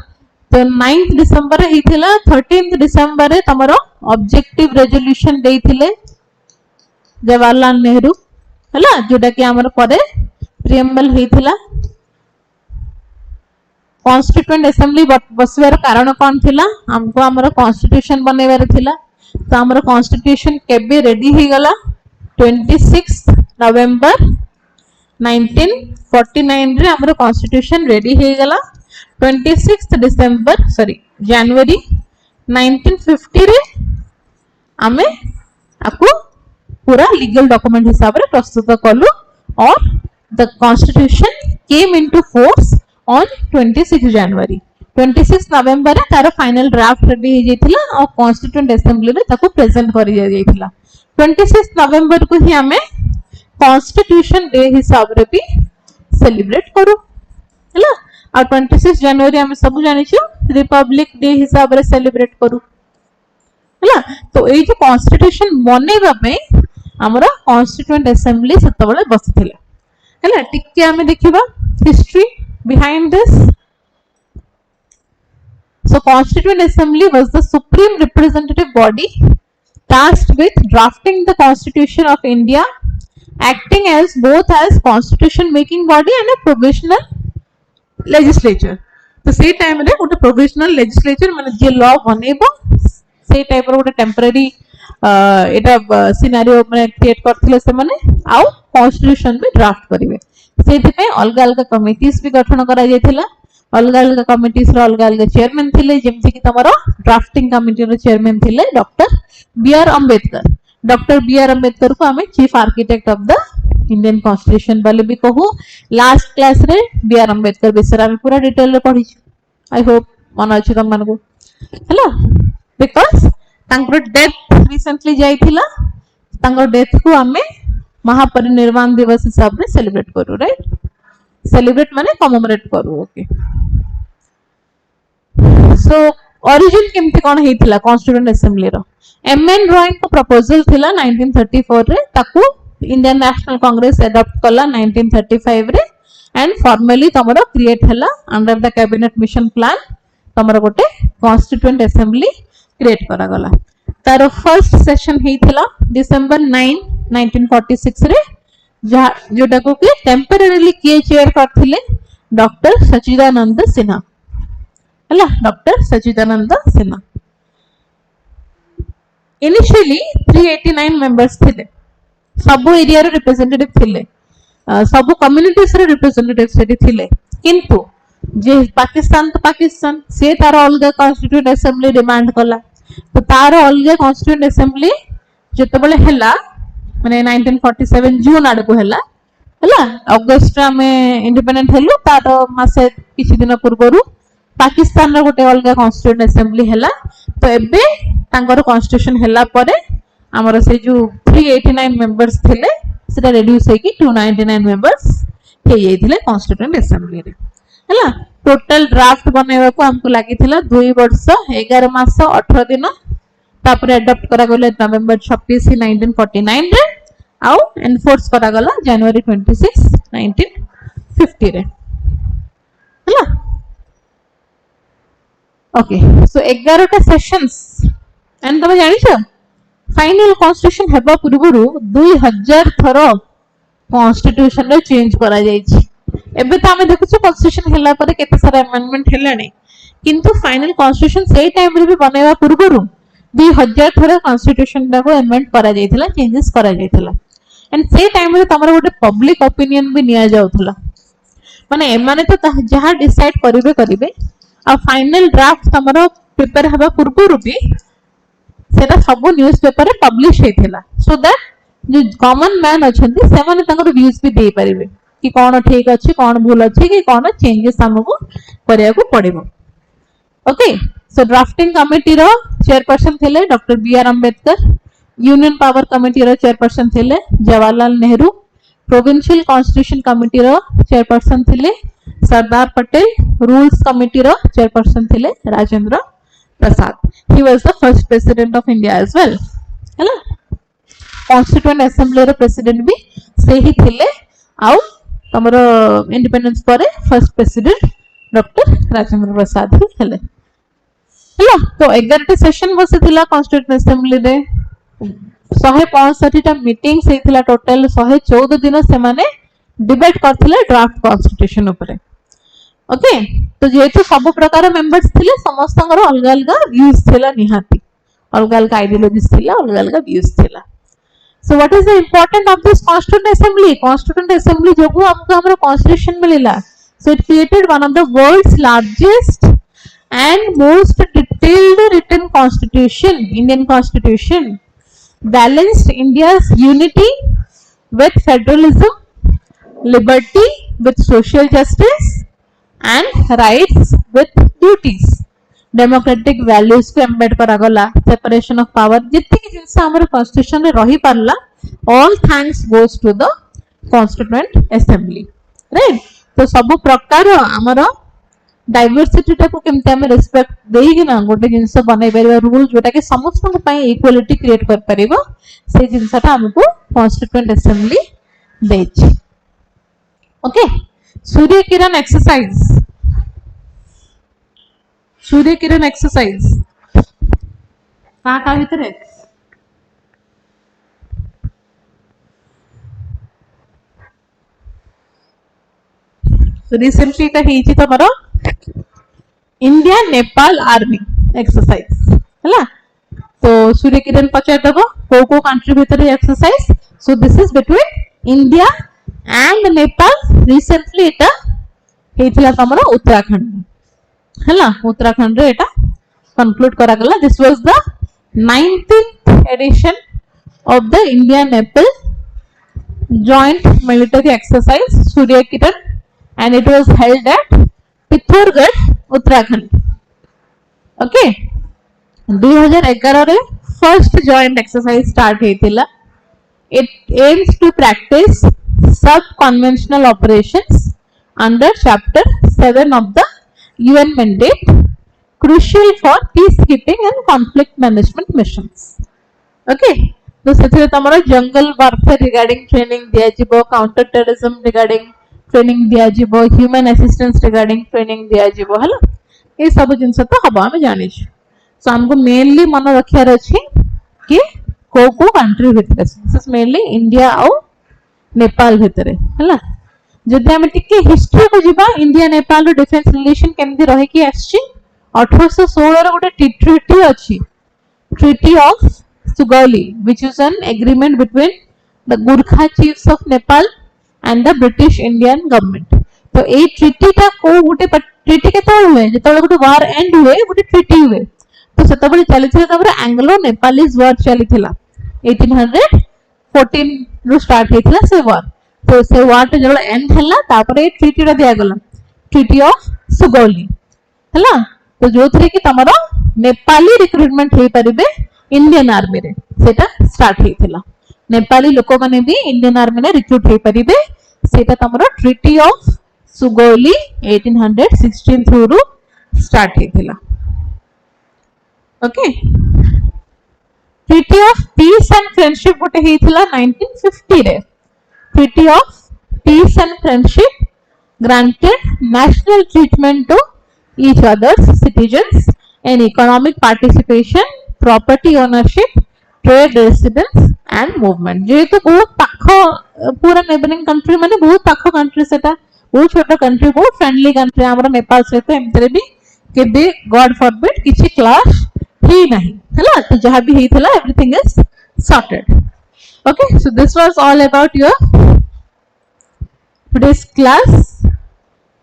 तो 9 डिसेंबर रे हेइथिला। 13 डिसेंबर रे तमरो ऑब्जेक्टिव रेजोल्यूशन देइथिले जवाहरलाल नेहरू हैला, जोटा कि हमर परे प्रिएम्बल हेइथिला। कॉन्स्टिट्यूएंट असेंबली बसवार कारण कौन थिला, हमको हमर कॉन्स्टिट्यूशन बनेबार थिला। तो हमर कॉन्स्टिट्यूशन केबे रेडी हे गला 26 नवंबर 1949 रे हमर कॉन्स्टिट्यूशन रेडी हे गला। 26 डिसेंबर जनवरी 1950 रे हमें आपको पूरा लीगल डॉक्यूमेंट हिसाब रे प्रस्तुत कलु और the constitution came into force on 26 जनवरी। 26 नवंबर रे तार फाइनल ड्राफ्ट रेडी हे जेतिला और कॉन्स्टिट्यूएंट असेंबली रे ताको प्रेजेंट करि जेतिला। 26 नवंबर को ही हमें कॉन्स्टिट्यूशन डे हिसाब रे भी सेलिब्रेट करू हैला। और 26 जनवरी हम सब जानि छु रिपब्लिक डे हिसाब रे सेलिब्रेट करू हैला। तो ए जो कॉन्स्टिट्यूशन बनेबा पे हमरा कॉन्स्टिट्यूएंट असेंबली सेतबेले बसिथिले हैला टिके आमे देखिबा history behind this. So Constituent Assembly was the supreme representative body tasked with drafting the Constitution of India, acting as both as constitution making body and a provisional legislature. तो से time रे गोटे provisional legislature माने जे law बनेबो से type रो गोटे temporary एटा scenario माने create करथिले से माने आउ कॉन्स्टिट्यूशन भी ड्राफ्ट करिवे. सेति पे अलग अलग कमिटीज भी गठन करा जायथिला. अलग अलग कमिटीज रो अलग अलग चेयरमैन थिले जेमति कि तमरो ड्राफ्टिंग कमिटी रो चेयरमैन थिले doctor B R Ambedkar. Doctor B R Ambedkar को हमें chief architect of the Indian constitution वाले भी कहू. लास्ट क्लास रे बी आर अंबेडकर विषय हम पूरा डिटेल रे पढी. आई होप मन अछि तम मानको हैला बिकॉज़ तांकर डेथ रिसेंटली जाइथिला. तांकर डेथ को हमें महापरिनिर्वाण दिवस हिसाब रे सेलिब्रेट करू. राइट सेलिब्रेट माने कमेमोरेट करू. ओके सो ओरिजिन केमति कोन हेतिला कॉन्स्टिट्यूएंट असेंबली रो. एमएन रॉय को प्रपोजल थिला 1934 रे. ताकू इंडियन नेशनल कांग्रेस एडॉप्ट कला 1935 रे एंड फॉर्मली तमरो क्रिएट हला under the cabinet mission plan. तमरो गोटे कॉन्स्टिट्यूएंट असेंबली क्रिएट करा गला. तार फर्स्ट सेशन हेतिला डिसेंबर 9 1946 रे जोटा को कि टेम्पररीली किए चेयर करथिले डॉक्टर सच्चिदानंद सिन्हा. हला डॉक्टर सच्चिदानंद सिन्हा. इनिशियली 389 मेंबर्स थिले. सब एरिया रे रिप्रेजेंटेटिव थिले. सब कम्युनिटीज रे रिप्रेजेंटेटिव सेठी थिले. किंतु जे पाकिस्तान तो पाकिस्तान से तार अलग कॉन्स्टिट्यूएंट असेंबली डिमांड कला. तो तार अलग कॉन्स्टिट्यूएंट असेंबली जते बेले हैला माने 1947 जून आड़ को हैला. हैला अगस्त में इंडिपेंडेंट हेलु. तार मासे किछि दिन पूर्वरु पाकिस्तान रो गोटे अलग कॉन्स्टिट्यूएंट असेंबली हैला. तो एबे तांकर कॉन्स्टिट्यूशन हैला परे हमर से जो 389 मेंबर्स थिले सेटा रिड्यूस हे कि 299 मेंबर्स हे जाइथिले कॉन्स्टिट्यूएंट असेंबली रे. हैला टोटल ड्राफ्ट बनेबा को हमको लागि थिला 2 वर्ष 11 मास 18 दिन. तापर एडॉप्ट करा गले नवंबर 26 1949 रे आउ एनफोर्स करा गला जनवरी 26 1950 रे. हैला ओके सो 11 टा सेशंस एंड तमे जानि छ फाइनल कॉन्स्टिट्यूशन हेबा पूर्वरु 2000 थरो कॉन्स्टिट्यूशन रे चेंज करा जाई छी. एबे त हमें देखु छ कॉन्स्टिट्यूशन हेला परे केते सारा अमेंडमेंट हेलानी. किंतु फाइनल कॉन्स्टिट्यूशन सेही टाइम रे भी बनेवा पूर्वरु 2000 थरो कॉन्स्टिट्यूशन दा को अमेंड करा जाइथिला चेंजेस करा जाइथिला. एंड से टाइम रे तमरो गोटे पब्लिक ओपिनियन भी निया जाउथला. माने एमाने तो जहां डिसाइड करिवे करिवे आ फाइनल ड्राफ्ट तमरो प्रिपेयर हबा पूर्वरु भी सेटा सब न्यूज़पेपर रे पब्लिश हेथिला. सो दैट जो कॉमन मैन अछंती से माने तांकर व्यूज भी दे परिबे कि कोन ठीक अछि कोन भूल अछि कि कोन चेंजेस हमको करिया को पड़िबो. ओके सो ड्राफ्टिंग कमिटी रो चेयरपर्सन थिले doctor B R Ambedkar. Union power committee रो चेयरपर्सन थिले Jawaharlal Nehru. Provincial constitution committee रो चेयरपर्सन थिले सरदार पटेल. रूल्स कमिटी रो चेयरपर्सन थिले Rajendra Prasad. he was the first president of India as well. हैला कॉन्स्टिट्यूएंट असेंबली रो प्रेसिडेंट भी से ही थिले आउ तमरो इंडिपेंडेंस परे first president doctor Rajendra Prasad ही हेले. हैला तो 11 टा सेशन बसिथिला कॉन्स्टिट्यूएंट असेंबली रे. 165 टा मीटिंग से थिला. टोटल 114 दिन से माने डिबेट करथिले ड्राफ्ट कॉन्स्टिट्यूशन ऊपर. ओके तो जेतु सब प्रकार मेंबर्स थिले समस्तंगर अलग अलग व्यूज थिला. निहाती अलग अलग आइडियोलॉजीज थिला अलग अलग व्यूज थिला. So what is the important of this constituent assembly. Constituent assembly जो हमको हमर कॉन्स्टिट्यूशन मिलिला. So it created one of the world's largest and most detailed written constitution. Indian constitution balanced India's unity with federalism, liberty with social justice and rights with duties. Democratic values को embed करा गला. Separation of power जितने की जिनसे हमर constitution रे रही पारला all thanks goes to the constituent assembly. Right तो सब प्रकार हमर डाइवर्सिटी टा को केमते हम रिस्पेक्ट देई कि ना गोटे जिंस बनै परबा रूल जोटा के समस्त को पई इक्वालिटी क्रिएट कर परबो से जिंसटा हमको कॉन्स्टिट्यूएंट असेंबली देछि. ओके सूर्य किरण एक्सरसाइज का भीतर रिसेंटली का ही तमरो इंडिया नेपाल आर्मी एक्सरसाइज है तो सूर्य किरण पचार दबो को कंट्री भीतर exercise so this is between India and Nepal recently एटा हेतिला तमरो उत्तराखंड है उत्तराखंड रे एटा कंक्लूड करा गला this was the 19th edition of the India Nepal joint military exercise Surya Kiran and it was held at Pithogarh, Uttarakhand. Okay. 2011 रे first joint exercise start हेतिला. It aims to practice sub-conventional operations under Chapter 7 of the UN mandate, crucial for peacekeeping and conflict management missions. Okay. तो से तमरा jungle warfare regarding training दिया जिवो counter terrorism regarding training दिया जिवो human assistance regarding training दिया जिवो हला ए सब जिंस तो हबा हम जानि छु सो हमको मेनली मन रखियार अछि कि को कंट्री भितरे दिस इज मेनली इंडिया और नेपाल भितरे हला जदि हम टिके हिस्ट्री को जिबा इंडिया नेपाल रो डिफेंस रिलेशन केमदी रहे कि आछि 1816 रो गोटे ट्रीटी अछि treaty of Sugauli, which is an agreement between the Gurkha chiefs of Nepal and the British Indian government. तो ए ट्रीटी टा को गोटे ट्रीटी केते हुए जेतबे गोटे वार एंड हुए गोटे ट्रीटी हुए तो सेतबे चली थिला तबरे एंग्लो नेपालीज वार चली थिला 1814 रो स्टार्ट हेथिला से वार तो से वार टा जब एंड हला तापरे ट्रीटी टा दिया गला ट्रीटी ऑफ सुगौली हला तो जोथरे कि तमरो नेपाली रिक्रूटमेंट हे परिबे इंडियन आर्मी रे सेटा स्टार्ट हेथिला नेपाली लोक माने भी इंडियन आर्मी ने रिक्रूट हे परिबे सेटा तमरो ट्रीटी ऑफ सुगौली 1816 थ्रू रु स्टार्ट हेथिला okay treaty of peace and friendship गोटे हेथिला 1950 रे treaty of peace and friendship granted national treatment to each other's citizens and economic participation property ownership trade residence and movement जेहेतु बहुत पाखो पूरा neighbouring country माने बहुत पाखो कंट्री सेटा बहुत छोटा कंट्री बहुत फ्रेंडली कंट्री हमरा नेपाल सहित एमतरे भी केबे गॉड फॉरबिड किछि क्लास ही नहीं हला तो जहां भी हेथिला everything is sorted okay so this was all about your today's class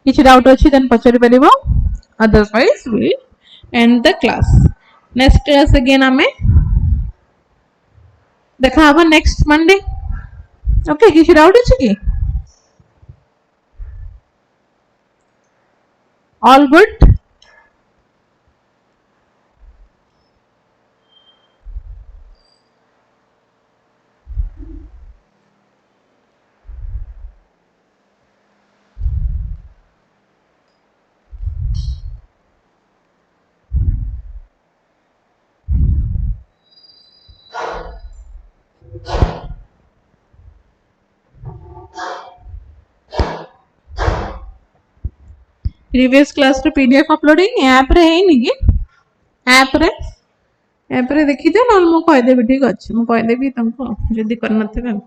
किछि डाउट अछि देन पचरि परिबो otherwise we end the class next class again हमें देखा हबा नेक्स्ट मंडे ओके किछि डाउट अछि की ऑल गुड प्रीवियस क्लास रे पीडीएफ अपलोडिंग ऐप रे है नी की ऐप रे देखि दे न मो कह देबी ठीक अछि मो कह देबी तुमको जदी कर नथिबे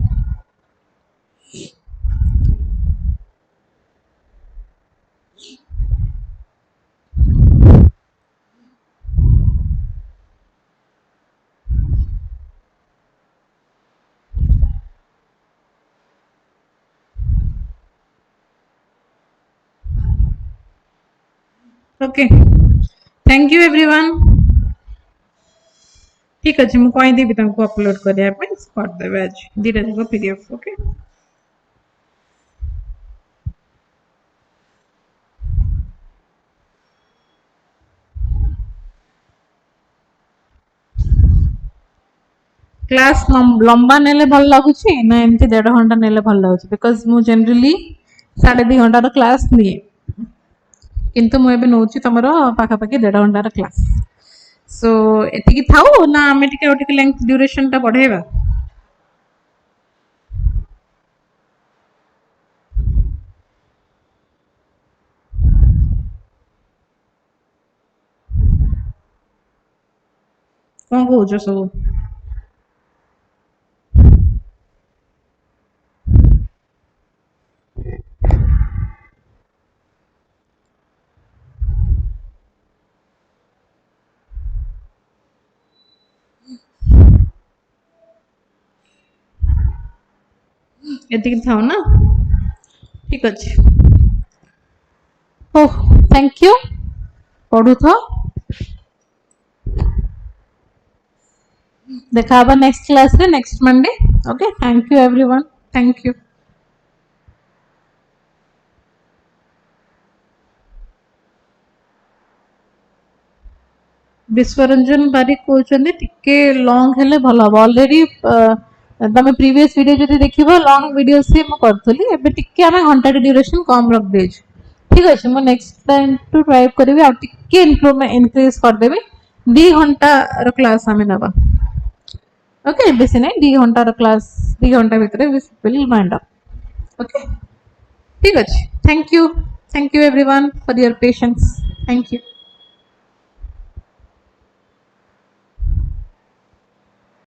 ओके थैंक यू एवरीवन ठीक अच्छे मुझे कही देवी तुमको अपलोड करदे आज दीटा जाक पीडीएफ ओके क्लास लंबा नेले भल लगुच ना एमती 1.5 घंटा नेले भल लगुच बिकॉज मु जनरली 2.5 घंटार क्लास निए किंतु मु एबे नोची तमरो पाखा पाखी 1.5 घंटार क्लास सो एतिकी थाउ ना आमे टिके लेंथ ड्यूरेशन टा बढ़ेबा कौन कौच सब एतिक थाओ ना ठीक अच्छे ओ थैंक यू पढ़ू था देखा नेक्स्ट क्लास रे next Monday okay thank you everyone thank you Bishwaranjan Barik कहते टिके लॉन्ग हेले भल हम ऑलरेडी तुम प्रीवियस वीडियो जब देखिए लॉन्ग वीडियो से मुझे एबे टिके आम घंटा ड्यूरेशन कम रख दे ठीक अच्छे मुझे नेक्स्ट टाइम टू ट्राई करी आगे इम्प्रूवमेंट इनक्रीज करदेवी 2 घंटा क्लास आम ना ओके बेस ना 2 घंटा क्लास 2 घंटा भितर विल माइंड अप ओके ठीक अच्छे thank you everyone for your patience thank you